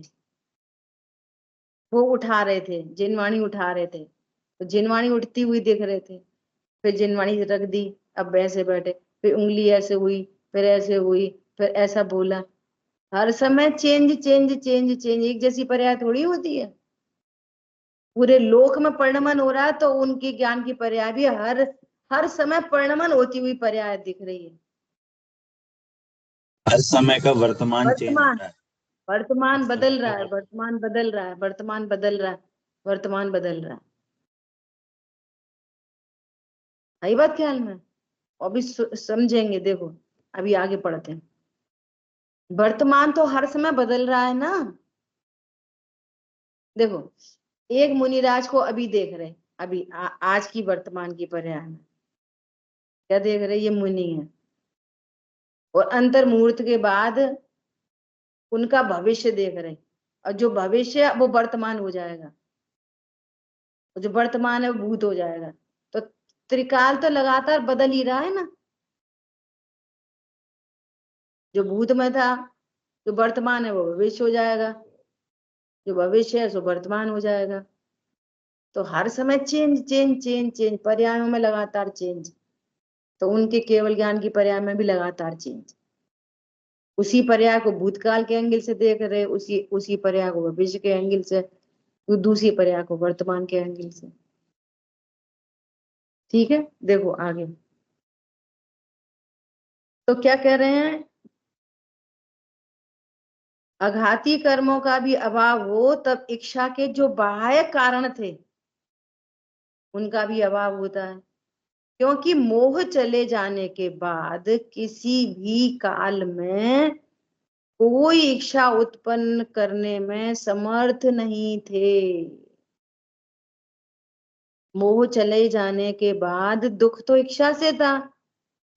वो उठा रहे थे, जिनवाणी उठा रहे थे, तो जिनवाणी उठती हुई दिख रहे थे, फिर जिनवाणी रख दी, अब वैसे बैठे, फिर उंगली ऐसे हुई, फिर ऐसे हुई, फिर ऐसा बोला। हर समय चेंज चेंज चेंज चेंज, एक जैसी पर्याय थोड़ी होती है। पूरे लोक में परिणमन हो रहा है तो उनकी ज्ञान की पर्याय भी हर हर समय परिणमन होती हुई पर्याय दिख रही है। हर समय का वर्तमान चेंज हो वर्तमान, रहा है। वर्तमान बदल रहा है, वर्तमान बदल रहा है, वर्तमान बदल रहा है, वर्तमान बदल रहा है। आई बात ख्याल में? अभी समझेंगे, देखो अभी आगे पढ़ते हैं। वर्तमान तो हर समय बदल रहा है ना। देखो, एक मुनिराज को अभी देख रहे, अभी आज की वर्तमान की पर्याय में क्या देख रहे? ये मुनि है, और अंतर मुहूर्त के बाद उनका भविष्य देख रहे, और जो भविष्य है वो वर्तमान हो जाएगा, और जो वर्तमान है वो भूत हो जाएगा। तो त्रिकाल तो लगातार बदल ही रहा है ना। जो भूत में था, जो वर्तमान है वो भविष्य हो जाएगा, जो भविष्य है सो वर्तमान हो जाएगा। तो हर समय चेंज चेंज चेंज चेंज, पर्यायों में लगातार चेंज। तो उनके केवल ज्ञान की पर्याय में भी लगातार चेंज। उसी पर्याय को भूतकाल के एंगल से देख रहे, उसी पर्याय को भविष्य के एंगल से, तो दूसरी पर्याय को वर्तमान के एंगल से। ठीक है, देखो आगे तो क्या कह रहे हैं? अघाती कर्मों का भी अभाव हो तब इच्छा के जो बाह्य कारण थे उनका भी अभाव होता है, क्योंकि मोह चले जाने के बाद किसी भी काल में कोई इच्छा उत्पन्न करने में समर्थ नहीं थे। मोह चले जाने के बाद दुख तो इच्छा से था,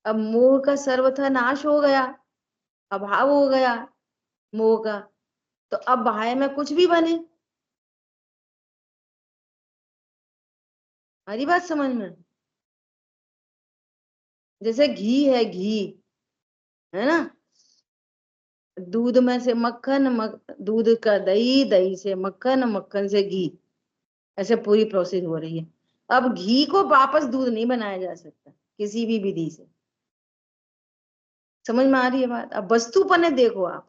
अब मोह का सर्वथा नाश हो गया, अभाव हो गया मोह का, तो अब बाह्य में कुछ भी बने। हमारी बात समझ में? जैसे घी है, घी है ना, दूध में से मक्खन, दूध का दही, दही से मक्खन, मक्खन से घी, ऐसे पूरी प्रोसेस हो रही है। अब घी को वापस दूध नहीं बनाया जा सकता किसी भी विधि से। समझ में आ रही है बात? अब वस्तुपने देखो आप,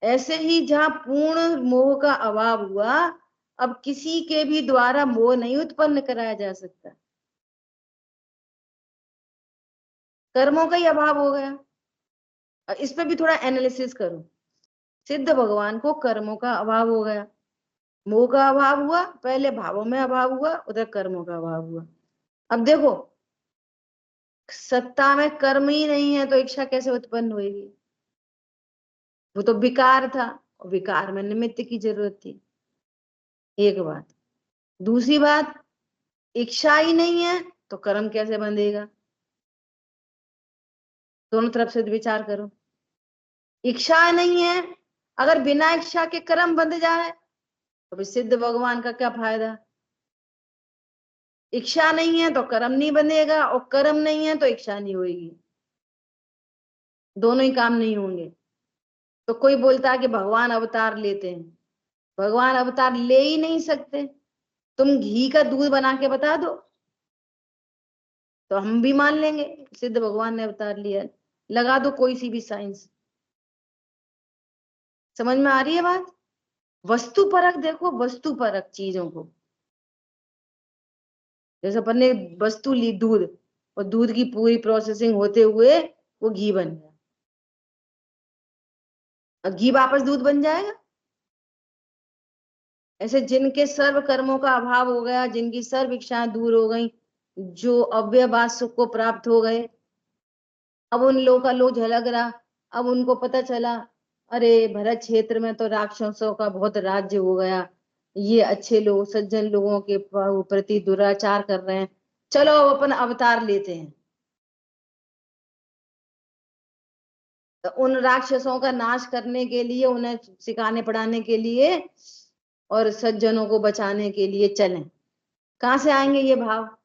ऐसे ही जहां पूर्ण मोह का अभाव हुआ, अब किसी के भी द्वारा मोह नहीं उत्पन्न कराया जा सकता, कर्मों का ही अभाव हो गया। और इस पे भी थोड़ा एनालिसिस करो। सिद्ध भगवान को कर्मों का अभाव हो गया, मोह का अभाव हुआ, पहले भावों में अभाव हुआ, उधर कर्मों का अभाव हुआ। अब देखो, सत्ता में कर्म ही नहीं है तो इच्छा कैसे उत्पन्न होगी? वो तो विकार था, और विकार में निमित्त की जरूरत थी, एक बात। दूसरी बात, इच्छा ही नहीं है तो कर्म कैसे बंधेगा? दोनों तरफ से विचार करो। इच्छा नहीं है, अगर बिना इच्छा के कर्म बंध जाए तो फिर सिद्ध भगवान का क्या फायदा? इच्छा नहीं है तो कर्म नहीं बनेगा, और कर्म नहीं है तो इच्छा नहीं होगी, दोनों ही काम नहीं होंगे। तो कोई बोलता है कि भगवान अवतार लेते हैं, भगवान अवतार ले ही नहीं सकते। तुम घी का दूध बना के बता दो तो हम भी मान लेंगे सिद्ध भगवान ने अवतार लिया। लगा दो कोई सी भी साइंस। समझ में आ रही है बात? वस्तु परक देखो, वस्तु परक चीजों को। जैसे अपन ने वस्तु ली दूध, और दूध की पूरी प्रोसेसिंग होते हुए वो घी बन गया, अब घी वापस दूध बन जाएगा? ऐसे जिनके सर्व कर्मों का अभाव हो गया, जिनकी सर्व इच्छाएं दूर हो गई, जो अव्ययवाद सुख को प्राप्त हो गए, अब उन लोगों का लो झलक रहा। अब उनको पता चला, अरे भरत क्षेत्र में तो राक्षसों का बहुत राज्य हो गया, ये अच्छे लोग सज्जन लोगों के प्रति दुराचार कर रहे हैं, चलो अब अपन अवतार लेते हैं। तो उन राक्षसों का नाश करने के लिए, उन्हें सिखाने पढ़ाने के लिए और सज्जनों को बचाने के लिए चलें। कहां से आएंगे ये भाव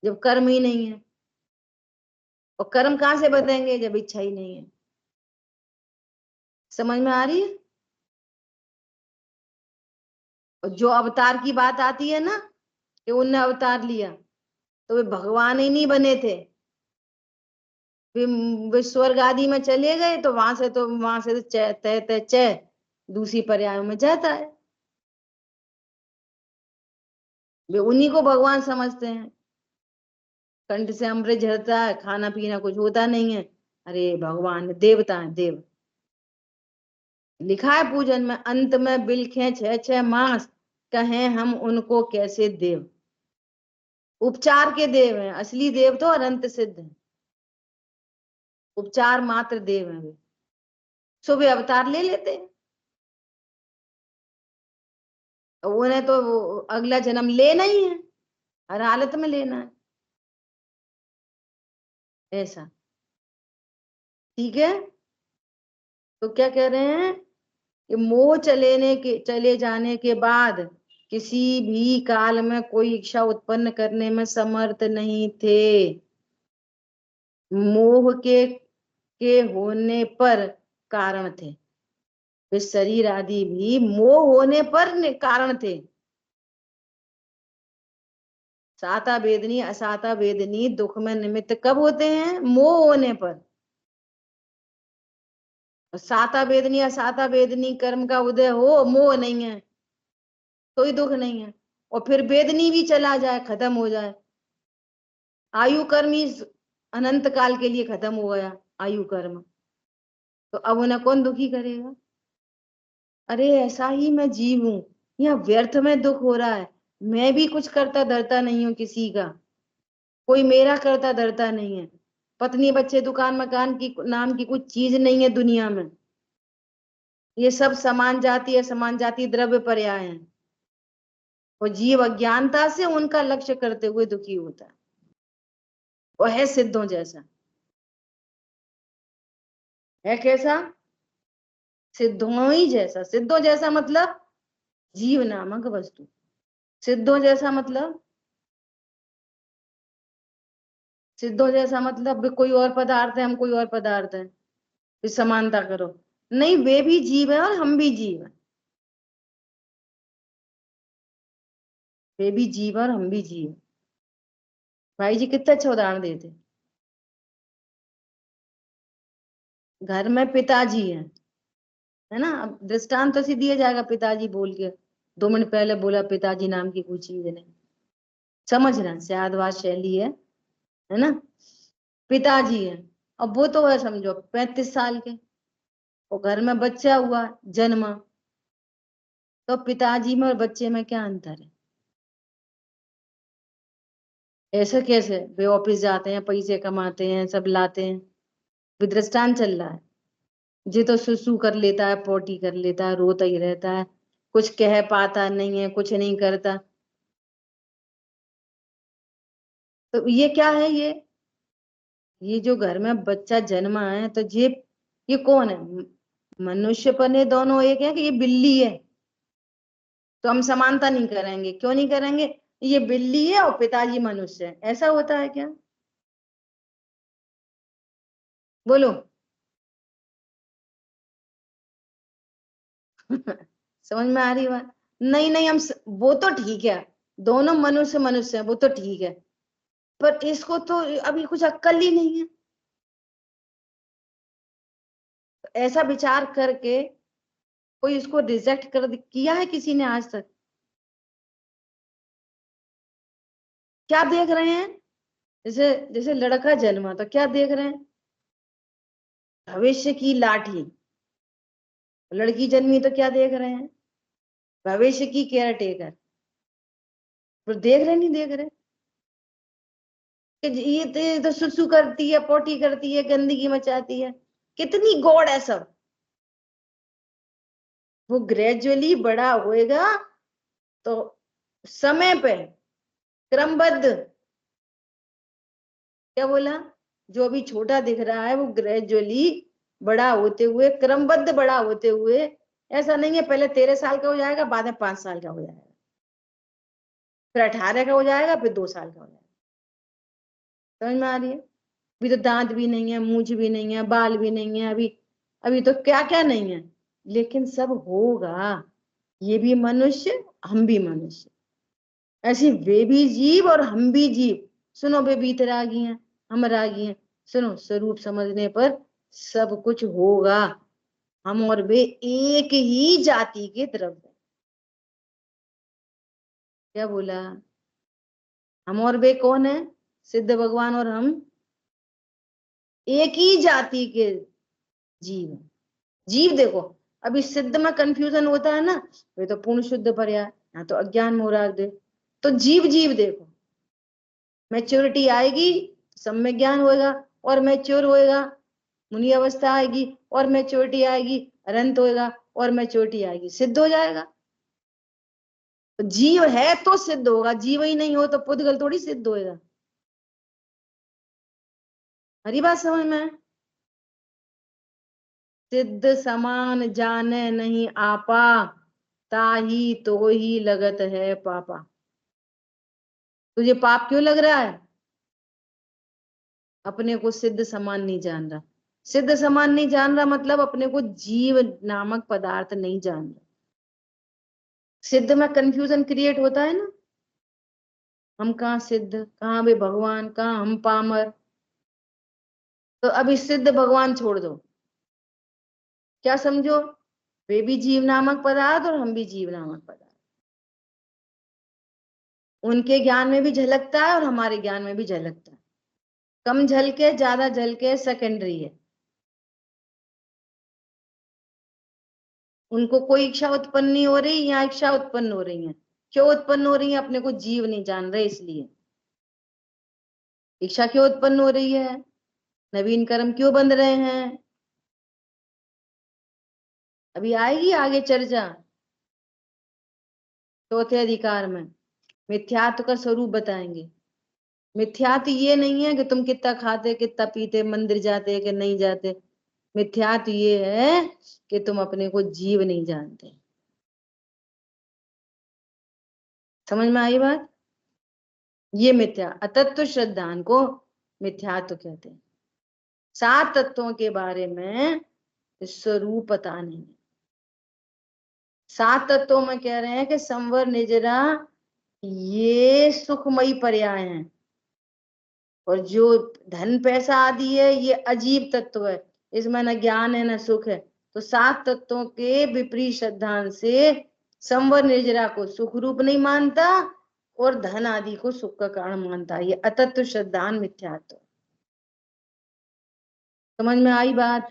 जब कर्म ही नहीं है? और कर्म कहां से बदलेंगे जब इच्छा ही नहीं है? समझ में आ रही है? और जो अवतार की बात आती है ना कि उनने अवतार लिया, तो वे भगवान ही नहीं बने थे, वे स्वर्ग आदि में चले गए, तो वहां से तय तय चय दूसरी पर्यायों में जाता है। वे उन्हीं को भगवान समझते हैं। कंठ से अमृत झरता है, खाना पीना कुछ होता नहीं है, अरे भगवान देवता है, देव। लिखा है पूजन में, अंत में बिलखें 6 मास, कहें हम उनको कैसे देव। उपचार के देव हैं, असली देव तो अनंत सिद्ध है, उपचार मात्र देव हैं वे। सो वे अवतार ले लेते हैं, उन्हें तो अगला जन्म लेना ही है, हर हालत में लेना है, ऐसा। ठीक है, तो क्या कह रहे हैं कि मोह चले जाने के बाद किसी भी काल में कोई इच्छा उत्पन्न करने में समर्थ नहीं थे। मोह के होने पर कारण थे, वे शरीर आदि भी मोह होने पर कारण थे। साता वेदनी असाता वेदनी दुख में निमित्त कब होते हैं? मोह होने पर। साता वेदनी असाता वेदनी कर्म का उदय हो, मोह नहीं है तो ही दुख नहीं है। और फिर वेदनी भी चला जाए, खत्म हो जाए, आयु कर्म ही अनंत काल के लिए खत्म हो गया आयु कर्म, तो अब उन्हें कौन दुखी करेगा? अरे ऐसा ही मैं जीव हूं, यहाँ व्यर्थ में दुख हो रहा है, मैं भी कुछ करता धरता नहीं हूं किसी का, कोई मेरा करता धरता नहीं है, पत्नी बच्चे दुकान मकान की नाम की कुछ चीज नहीं है दुनिया में, ये सब समान जाति असमान जाति द्रव्य पर्याय हैं। और जीव अज्ञानता से उनका लक्ष्य करते हुए दुखी होता है, वो है सिद्धों जैसा। है कैसा? सिद्धों ही जैसा। सिद्धों जैसा मतलब जीव नामक वस्तु। सिद्धों जैसा मतलब, सिद्धों जैसा मतलब वे कोई और पदार्थ है, हम कोई और पदार्थ है, फिर समानता करो। नहीं, वे भी जीव है और हम भी जीव है। वे भी जीव और हम भी जीव। भाई जी कितना अच्छा उदाहरण देते। घर में पिताजी है ना, अब दृष्टांत तो दिया जाएगा पिताजी बोल के, 2 मिनट पहले बोला पिताजी नाम की कोई चीज नहीं, समझ रहे हैं, शायदवाद शैली है ना। पिताजी है, अब वो तो है समझो 35 साल के, और घर में बच्चा हुआ जन्मा, तो पिताजी में और बच्चे में क्या अंतर है? ऐसे कैसे? वे ऑफिस जाते हैं, पैसे कमाते हैं, सब लाते हैं, विदृष्टान चल रहा है। जी तो सुसु कर लेता है, पोटी कर लेता है, रोता ही रहता है, कुछ कह पाता नहीं है, कुछ नहीं करता। तो ये क्या है? ये जो घर में बच्चा जन्मा है, तो ये कौन है? मनुष्य पने दोनों एक है कि ये बिल्ली है? तो हम समानता नहीं करेंगे, क्यों नहीं करेंगे? ये बिल्ली है और पिताजी मनुष्य है, ऐसा होता है क्या? बोलो। समझ में आ रही बात? नहीं नहीं, वो तो ठीक है, दोनों मनुष्य मनुष्य है, वो तो ठीक है, पर इसको तो अभी कुछ अक्ल ही नहीं है। ऐसा विचार करके कोई इसको रिजेक्ट किया है किसी ने आज तक? क्या देख रहे हैं? जैसे जैसे लड़का जन्मा तो क्या देख रहे हैं? भविष्य की लाठी। लड़की जन्मी तो क्या देख रहे हैं? भविष्य की केयर टेकर। तो देख रहे नहीं देख रहे कि ये तो सुसु करती है, पोटी करती है, गंदगी मचाती है, कितनी गौड़ है सब। वो ग्रेजुअली बड़ा होएगा तो समय पे क्रमबद्ध, क्या बोला? जो अभी छोटा दिख रहा है वो ग्रेजुअली बड़ा होते हुए, क्रमबद्ध बड़ा होते हुए, ऐसा नहीं है पहले 13 साल का हो जाएगा, बाद में 5 साल का हो जाएगा, फिर 18 का हो जाएगा, फिर 2 साल का हो जाएगा। समझ में आ रही है? अभी तो दांत भी नहीं है, मूंछ भी नहीं है, बाल भी नहीं है, अभी अभी तो क्या क्या नहीं है, लेकिन सब होगा। ये भी मनुष्य, हम भी मनुष्य, ऐसी वे भी जीव और हम भी जीव। सुनो, वे बीतरागी हैं, हम रागी हैं। सुनो, स्वरूप समझने पर सब कुछ होगा। हम और वे एक ही जाति के द्रव्य। क्या बोला? हम और वे कौन है? सिद्ध भगवान और हम एक ही जाति के जीव। जीव देखो, अभी सिद्ध में कंफ्यूजन होता है ना, वे तो पूर्ण शुद्ध पर्याय, यहाँ तो अज्ञान मोराग दे। तो जीव जीव देखो, मैच्योरिटी आएगी सम्यक ज्ञान होएगा, और मैच्योर होएगा मुनि अवस्था आएगी, और मैच्योरिटी आएगी अनंत होएगा, और मैच्योरिटी आएगी सिद्ध हो जाएगा। तो जीव है तो सिद्ध होगा, जीव ही नहीं हो तो पुद्गल थोड़ी सिद्ध होएगा। हरी बात समझ में? सिद्ध समान जाने नहीं आपा, ताही तो ही लगत है पापा। तुझे पाप क्यों लग रहा है? अपने को सिद्ध समान नहीं जान रहा। सिद्ध समान नहीं जान रहा मतलब अपने को जीव नामक पदार्थ नहीं जान रहा। सिद्ध में कंफ्यूजन क्रिएट होता है ना, हम कहाँ सिद्ध, कहाँ भी भगवान, कहाँ हम पामर। तो अभी सिद्ध भगवान छोड़ दो, क्या समझो? वे भी जीव नामक पदार्थ और हम भी जीव नामक पदार्थ। उनके ज्ञान में भी झलकता है और हमारे ज्ञान में भी झलकता है। कम झलके ज्यादा झलके सेकेंडरी है। उनको कोई इच्छा उत्पन्न नहीं हो रही, या इच्छा उत्पन्न हो रही है। क्यों उत्पन्न हो रही है? अपने को जीव नहीं जान रहे इसलिए। इच्छा क्यों उत्पन्न हो रही है? नवीन कर्म क्यों बंध रहे हैं? अभी आएगी आगे चर्चा चौथे अधिकार में, मिथ्यात्व का स्वरूप बताएंगे। मिथ्यात्व ये नहीं है कि तुम कितना खाते, कितना पीते, मंदिर जाते कि नहीं जाते। मिथ्यात्व ये है कि तुम अपने को जीव नहीं जानते। समझ में आई बात? ये मिथ्या अतत्व श्रद्धान को मिथ्यात्व कहते हैं। 7 तत्वों के बारे में स्वरूप पता नहीं। 7 तत्वों में कह रहे हैं कि संवर निजरा ये सुखमयी पर्याय हैं, और जो धन पैसा आदि है ये अजीब तत्व है, इसमें न ज्ञान है न सुख है। तो 7 तत्वों के विपरीत सिद्धांत से संवर निर्जरा को सुख रूप नहीं मानता और धन आदि को सुख का कारण मानता। ये अतत्व सिद्धांत मिथ्यात्व। समझ में आई बात?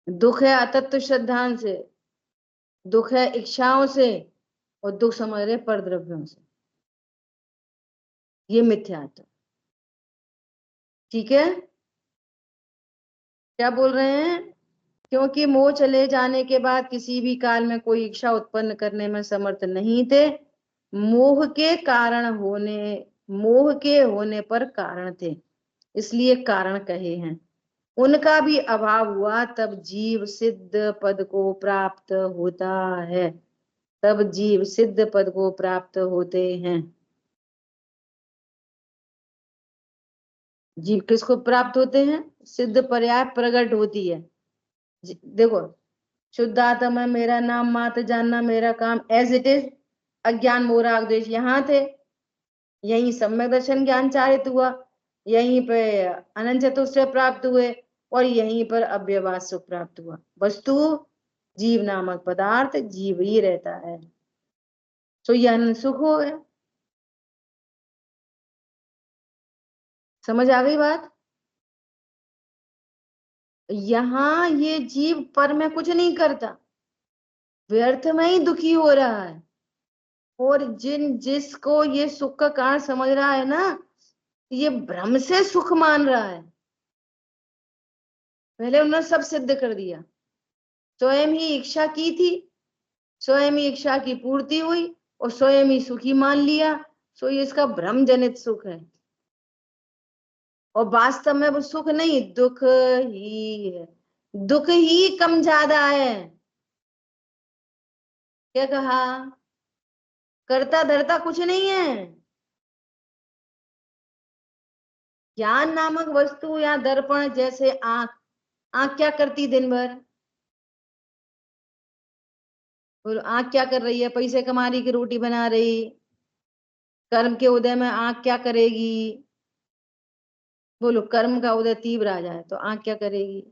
दुख है अतत्व सिद्धांत से, दुख है इच्छाओं से, और दुख समझ रहे परद्रव्यों से। ये मिथ्यात्व। ठीक है, क्या बोल रहे हैं? क्योंकि मोह चले जाने के बाद किसी भी काल में कोई इच्छा उत्पन्न करने में समर्थ नहीं थे। मोह के होने पर कारण थे, इसलिए कारण कहे हैं। उनका भी अभाव हुआ तब जीव सिद्ध पद को प्राप्त होता है, तब जीव सिद्ध पद को प्राप्त होते हैं। जीव किसको प्राप्त होते हैं? सिद्ध पर्याय प्रकट होती है। देखो, शुद्ध आत्मा मेरा नाम मात्र जानना मेरा काम, एज इट इज। अज्ञान मोह राग द्वेष यहाँ थे, यहीं सम्यक दर्शन ज्ञान चारित हुआ, यहीं पे अनंत चतुष्टय प्राप्त हुए, और यहीं पर अव्यवहार सुख प्राप्त हुआ। वस्तु जीव नामक पदार्थ जीव ही रहता है, तो यह अनंत सुख हो गया। समझ आ गई बात? यहाँ ये जीव पर में कुछ नहीं करता, व्यर्थ में ही दुखी हो रहा है। और जिसको ये सुख का कारण समझ रहा है ना, ये भ्रम से सुख मान रहा है। पहले उन्होंने सब सिद्ध कर दिया, स्वयं ही इच्छा की थी, स्वयं ही इच्छा की पूर्ति हुई, और स्वयं ही सुखी मान लिया, सो ये इसका भ्रम जनित सुख है। और वास्तव में वो सुख नहीं, दुख ही है। दुख ही कम ज्यादा है। क्या कहा? करता धरता कुछ नहीं है। ज्ञान नामक वस्तु या दर्पण जैसे आंख, आंख क्या करती दिन भर? बोलो, आंख क्या कर रही है? पैसे कमा रही की रोटी बना रही? कर्म के उदय में आंख क्या करेगी? बोलो, कर्म का उदय तीव्र आ जाए तो आंख क्या करेगी?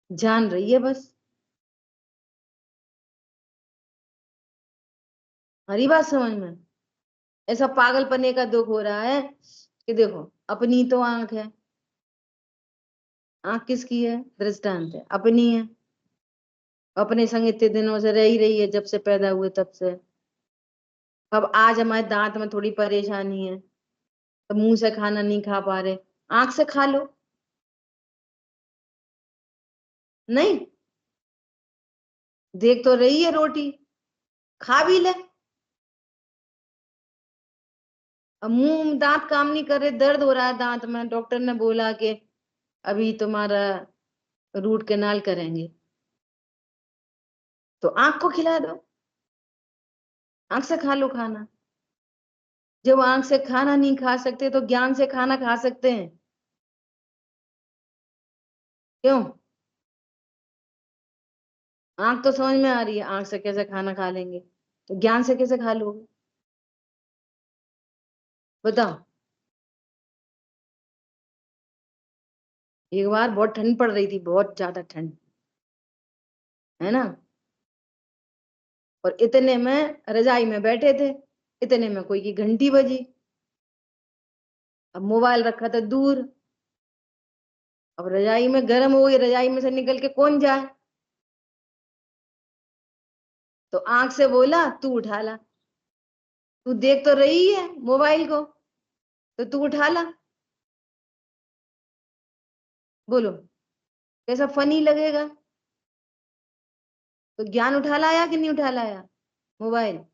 जान रही है बस। हरी बात समझ में? ऐसा पागलपने का दुख हो रहा है कि देखो, अपनी तो आंख है, आंख किसकी है? दृष्टांत है, अपनी है, अपने संग इतने दिनों से रह ही रही है, जब से पैदा हुए तब से। अब आज हमारे दांत में थोड़ी परेशानी है तो मुंह से खाना नहीं खा पा रहे, आंख से खा लो। नहीं, देख तो रही है रोटी, खा भी ले। अब मुंह दांत काम नहीं कर रहे, दर्द हो रहा है दांत में, डॉक्टर ने बोला कि अभी तुम्हारा रूट कैनाल करेंगे, तो आंख को खिला दो, आंख से खा लो खाना। जब आंख से खाना नहीं खा सकते तो ज्ञान से खाना खा सकते हैं। क्यों? आंख तो समझ में आ रही है, आंख से कैसे खाना खा लेंगे, तो ज्ञान से कैसे खा लोगे? बताओ। एक बार बहुत ठंड पड़ रही थी, बहुत ज्यादा ठंड, है ना, और इतने में रजाई में बैठे थे, इतने में कोई की घंटी बजी। अब मोबाइल रखा था दूर, अब रजाई में गर्म हो गई, रजाई में से निकल के कौन जाए? तो आंख से बोला तू उठा ला, तू देख तो रही है मोबाइल को, तो तू उठा ला। बोलो, कैसा फनी लगेगा? तो ज्ञान उठा लाया कि नहीं उठा लाया? मोबाइल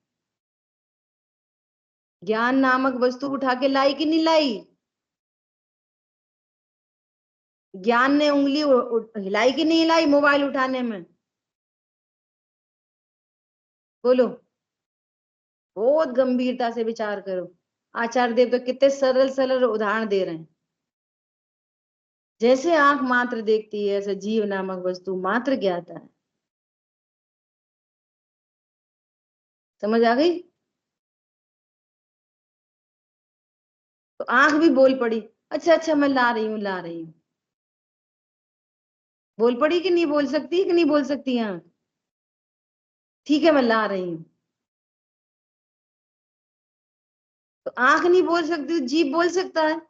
ज्ञान नामक वस्तु उठा के लाई कि नहीं लाई? ज्ञान ने उंगली हिलाई कि नहीं हिलाई मोबाइल उठाने में? बोलो, बहुत गंभीरता से विचार करो। आचार्य देव तो कितने सरल सरल उदाहरण दे रहे हैं। जैसे आंख मात्र देखती है, ऐसे जीव नामक वस्तु मात्र ज्ञाता है। समझ आ गई? तो आंख भी बोल पड़ी, अच्छा अच्छा मैं ला रही हूँ, ला रही हूँ। बोल पड़ी कि नहीं बोल सकती, कि नहीं बोल सकती आंख? ठीक है मैं ला रही हूँ। तो आंख नहीं बोल सकती तो जीभ बोल सकता है।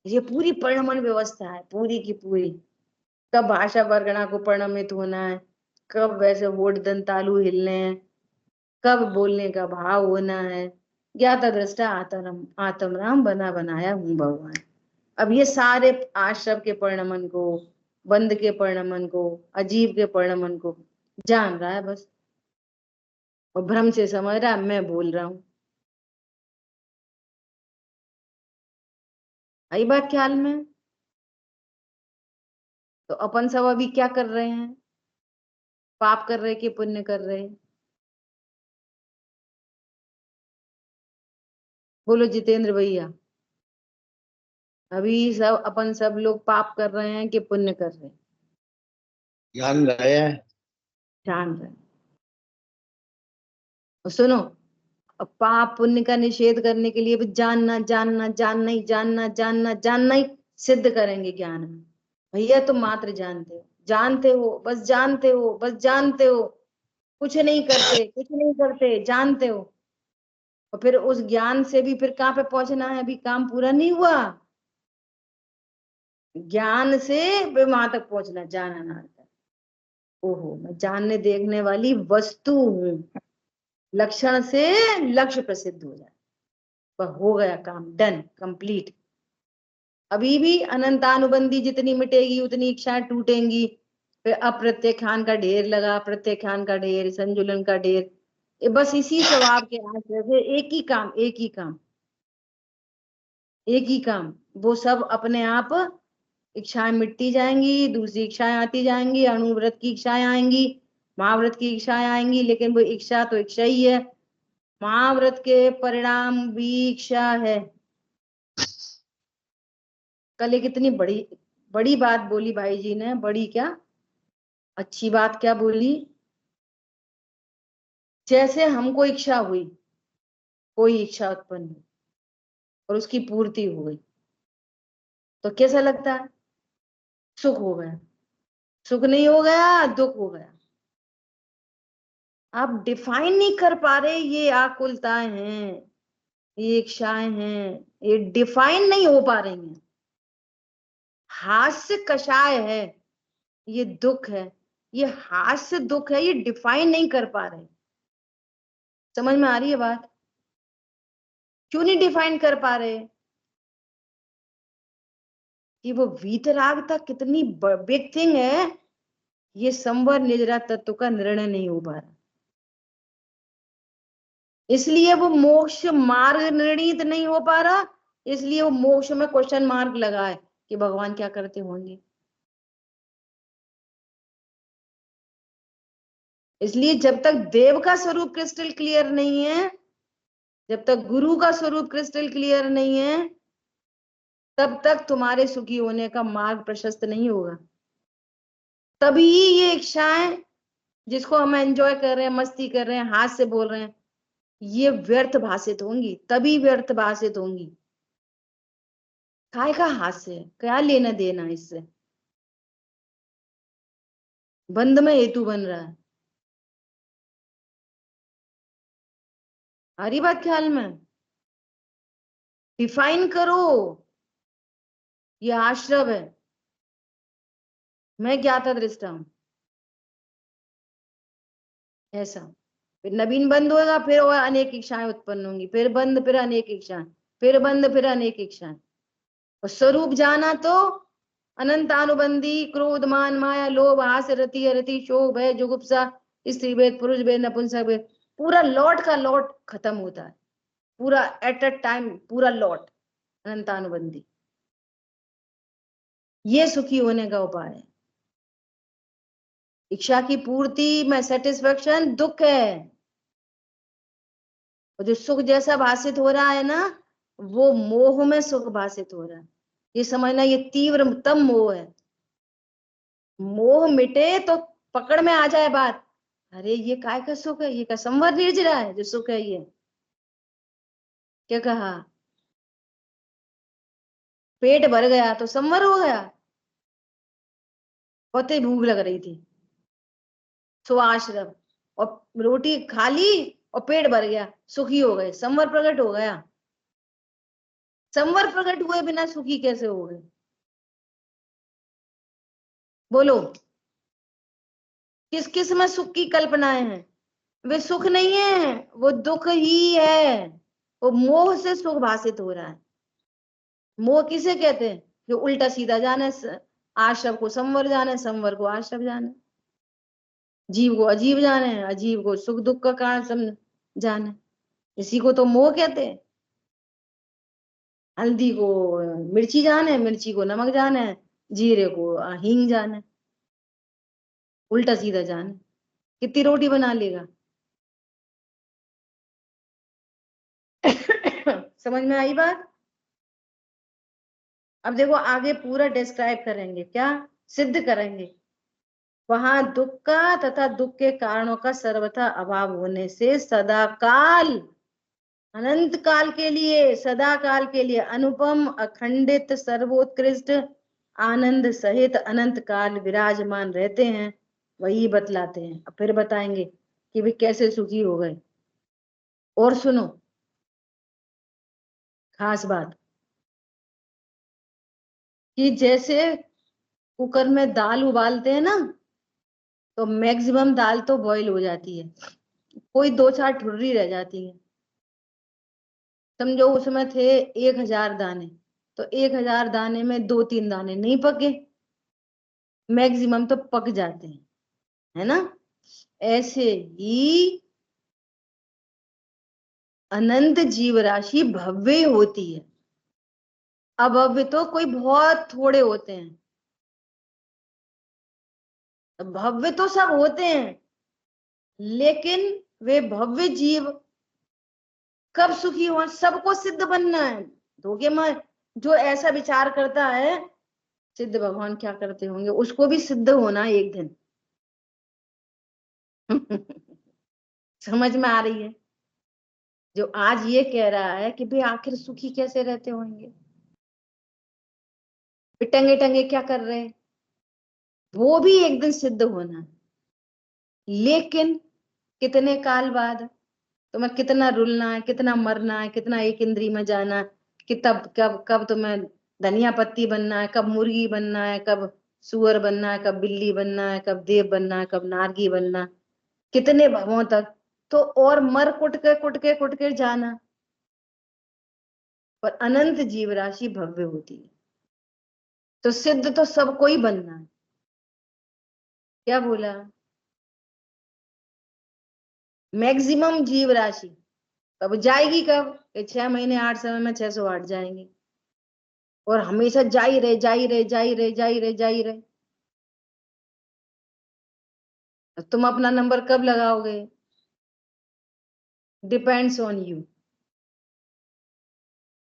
ये पूरी परिणमन व्यवस्था है, पूरी की पूरी। कब भाषा वर्गणा को परिणमित होना है, कब वैसे होठ दंत तालु हिलने हैं, कब बोलने का भाव होना है। ज्ञाता दृष्टा आत्म राम बना बनाया हूँ भगवान। अब ये सारे आश्रव के परिणमन को, बंद के परिणमन को, अजीब के परिणमन को जान रहा है बस, और भ्रम से समझ रहा है मैं बोल रहा हूं। आई बात ख्याल में? तो अपन सब अभी क्या कर रहे हैं? पाप कर रहे कि पुण्य कर रहे? बोलो जितेंद्र भैया। अभी सब अपन सब लोग पाप कर रहे हैं कि पुण्य कर रहे हैं? जान रहे हैं। जान रहे हैं। और सुनो, अब पाप पुण्य का निषेध करने के लिए भी जानना जानना जानना ही जानना जानना जानना ही सिद्ध करेंगे ज्ञान में। भैया तुम मात्र जानते हो, जानते हो, बस जानते हो, बस जानते हो, कुछ नहीं करते, कुछ नहीं करते, जानते हो। और फिर उस ज्ञान से भी फिर कहाँ पे पहुंचना है? अभी काम पूरा नहीं हुआ। ज्ञान से फिर वहां तक पहुंचना, जानना। ओहो मैं जानने देखने वाली वस्तु हूं, लक्षण से लक्ष्य प्रसिद्ध हो जाए, बस हो गया काम, डन, कंप्लीट। अभी भी अनंतानुबंधी जितनी मिटेगी उतनी इच्छाएं टूटेंगी। फिर अप्रत्यक्षान का ढेर लगा, प्रत्यक्षान का ढेर, संजुलन का ढेर, ये बस इसी स्वभाव के आश्रय से एक ही काम, एक ही काम, एक ही काम, वो सब अपने आप इच्छाएं मिटती जाएंगी, दूसरी इच्छाएं आती जाएंगी, अणुव्रत की इच्छाएं आएंगी, महाव्रत की इच्छाएं आएंगी, लेकिन वो इच्छा तो इच्छा ही है। महाव्रत के परिणाम भी इच्छा है। कल एक इतनी बड़ी बड़ी बात बोली भाई जी ने, बड़ी क्या अच्छी बात क्या बोली। जैसे हमको इच्छा हुई, कोई इच्छा उत्पन्न हुई और उसकी पूर्ति हो गई, तो कैसा लगता है? सुख हो गया। सुख नहीं हो गया, दुख हो गया। आप डिफाइन नहीं कर पा रहे, ये आकुलताएं हैं, ये इच्छाएं हैं, ये डिफाइन नहीं हो पा रही हैं। हास्य कषाय है, ये दुख है, ये हास्य दुख है, ये डिफाइन नहीं कर पा रहे। समझ में आ रही है बात? क्यों नहीं डिफाइन कर पा रहे? कि वो वीतरागता कितनी बिग थिंग है, ये संवर निजरा तत्व का निर्णय नहीं हो पा रहा। इसलिए वो मोक्ष मार्ग निर्णीत नहीं हो पा रहा, इसलिए वो मोक्ष में क्वेश्चन मार्क लगा है कि भगवान क्या करते होंगे। इसलिए जब तक देव का स्वरूप क्रिस्टल क्लियर नहीं है, जब तक गुरु का स्वरूप क्रिस्टल क्लियर नहीं है, तब तक तुम्हारे सुखी होने का मार्ग प्रशस्त नहीं होगा। तभी ये इच्छाएं जिसको हम एंजॉय कर रहे हैं, मस्ती कर रहे हैं, हाथ से बोल रहे हैं, ये व्यर्थ भाषित होंगी, तभी व्यर्थ भाषित होंगी। काय का हाथ से, क्या लेना देना इससे? बंद में हेतु बन रहा है। आ रही बात ख्याल में? डिफाइन करो, ये आश्रव है, मैं ज्ञाता दृष्टा हूं, ऐसा। फिर नवीन बंद होगा, फिर और अनेक इच्छाएं उत्पन्न होंगी, फिर बंद, फिर अनेक इच्छाएं, फिर बंद, फिर अनेक इच्छाएं। और स्वरूप जाना तो अनंत अनुबंधी क्रोध मान माया लोभ हास्य रति अरति शोक भय जुगुप्सा स्त्री भेद पुरुष भेद नपुंसक भेद, पूरा लॉट का लॉट खत्म होता है, पूरा एट अ टाइम, पूरा लॉट अनंतानुबंधी। ये सुखी होने का उपाय है। इच्छा की पूर्ति में सेटिस्फेक्शन दुख है, और जो सुख जैसा भाषित हो रहा है ना, वो मोह में सुख भाषित हो रहा है। ये समझना, ये तीव्रतम मोह है। मोह मिटे तो पकड़ में आ जाए बात, अरे ये काय का सुख है, ये का संवर निर्ज रहा है जो सुख है ये। क्या कहा, पेट भर गया तो संवर हो गया, बहुत ही भूख लग रही थी, सो आश्रम और रोटी खा ली और पेट भर गया, सुखी हो गए, संवर प्रकट हो गया। संवर प्रकट हुए बिना सुखी कैसे हो गए, बोलो। किस किस में सुख की कल्पनाएं हैं, वे सुख नहीं है, वो दुख ही है। वो मोह से सुख भाषित हो रहा है। मोह किसे कहते हैं, जो उल्टा सीधा जाने, आश्रम को संवर जाने, संवर को आश्रम जाने, जीव को अजीब जाने, अजीब को सुख दुख का कारण जाने, इसी को तो मोह कहते हैं। हल्दी को मिर्ची जाने, मिर्ची को नमक जाने, जीरे को हींग जाने, उल्टा सीधा जाने। कितनी रोटी बना लेगा। समझ में आई बात। अब देखो आगे पूरा डिस्क्राइब करेंगे, क्या सिद्ध करेंगे। वहां दुख का तथा दुख के कारणों का सर्वथा अभाव होने से सदा काल, अनंत काल के लिए, सदा काल के लिए अनुपम अखंडित सर्वोत्कृष्ट आनंद सहित अनंत काल विराजमान रहते हैं, वही बतलाते हैं। अब फिर बताएंगे कि वे कैसे सुखी हो गए। और सुनो खास बात, कि जैसे कुकर में दाल उबालते हैं ना, तो मैक्सिमम दाल तो बॉईल हो जाती है, कोई 2-4 ठुर्री रह जाती है। समझो उसमें थे 1000 दाने, तो 1000 दाने में 2-3 दाने नहीं पके, मैक्सिमम तो पक जाते हैं, है ना। ऐसे ही अनंत जीव राशि भव्य होती है। अभव्य तो कोई बहुत थोड़े होते हैं, भव्य तो सब होते हैं, लेकिन वे भव्य जीव कब सुखी हो, सबको सिद्ध बनना है। धोखे में जो ऐसा विचार करता है सिद्ध भगवान क्या करते होंगे, उसको भी सिद्ध होना है एक दिन। समझ में आ रही है। जो आज ये कह रहा है कि भाई आखिर सुखी कैसे रहते होंगे, टंगे टंगे क्या कर रहे हैं, वो भी एक दिन सिद्ध होना है। लेकिन कितने काल बाद, तुम्हें कितना रुलना है, कितना मरना है, कितना एक इंद्री में जाना है, कि तब कब कब तुम्हें धनिया पत्ती बनना है, कब मुर्गी बनना है, कब सुअर बनना है, कब बिल्ली बनना है, कब देव बनना है, कब नारगी बनना, कितने भवों तक, तो और मर कुट के जाना। पर अनंत जीव राशि भव्य होती है, तो सिद्ध तो सबको ही बनना है। क्या बोला, मैक्सिमम जीव राशि कब जाएगी, कब 6 महीने 8 समय में 608 जाएंगे, और हमेशा जा ही रहे, जा ही रहे, जा ही रहे, जा ही रहे, जा ही रहे। तुम अपना नंबर कब लगाओगे, डिपेंड्स ऑन यू।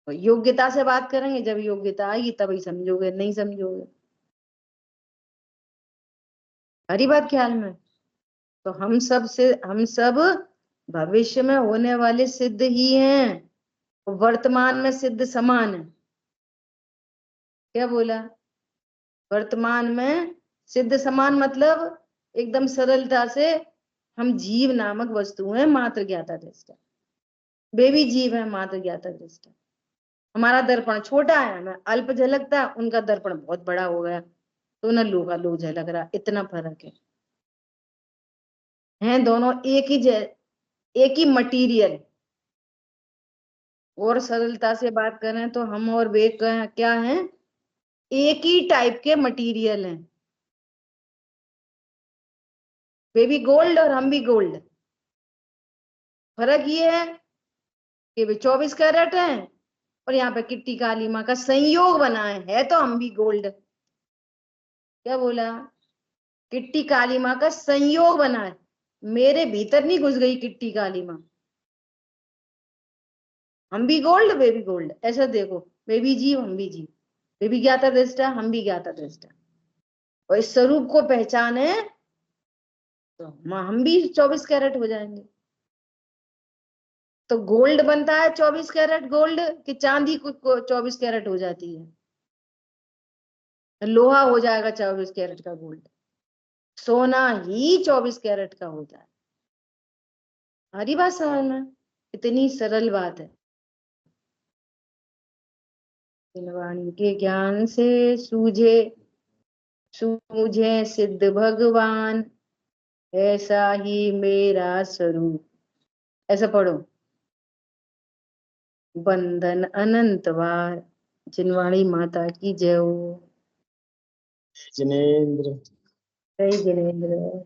योग्यता से बात करेंगे, जब योग्यता आएगी तभी समझोगे, नहीं समझोगे। हरी बात ख्याल में। तो हम सब भविष्य में होने वाले सिद्ध ही हैं, वर्तमान में सिद्ध समान है। क्या बोला, वर्तमान में सिद्ध समान मतलब एकदम सरलता से हम जीव नामक वस्तु हैं, मात्र ज्ञाता दृष्टा, वे भी जीव है मात्र ज्ञाता दृष्टा। हमारा दर्पण छोटा है, हमें अल्प झलकता, उनका दर्पण बहुत बड़ा हो गया तो न लोग लो झलक रहा, इतना फर्क है। हैं दोनों एक ही मटीरियल। और सरलता से बात करें तो हम और वे क्या हैं, एक ही टाइप के मटेरियल हैं। वे भी गोल्ड और हम भी गोल्ड। फर्क ये है कि वे 24 कैरेट हैं और यहाँ पे किट्टी काली माँ का संयोग बना है तो हम भी गोल्ड। क्या बोला, किट्टी काली माँ का संयोग बना है, मेरे भीतर नहीं घुस गई किट्टी काली माँ। हम भी गोल्ड, वे भी गोल्ड, ऐसा देखो, वे भी जीव हम भी जीव, वे भी ज्ञाता दृष्टा हम भी ज्ञाता दृष्टा। और इस स्वरूप को पहचाने तो हम भी 24 कैरेट हो जाएंगे। तो गोल्ड बनता है 24 कैरेट गोल्ड कि चांदी को 24 कैरेट हो जाती है? लोहा हो जाएगा 24 कैरेट का गोल्ड। सोना ही 24 कैरेट का होता है। हरी बात समझ में? इतनी सरल बात है। वाणी के ज्ञान से सूझे सिद्ध भगवान, ऐसा ही मेरा स्वरूप। ऐसा पढ़ो। बंधन अनंत बार। जिनवाणी माता की जय हो। जिनेंद्र। जय जिनेंद्र।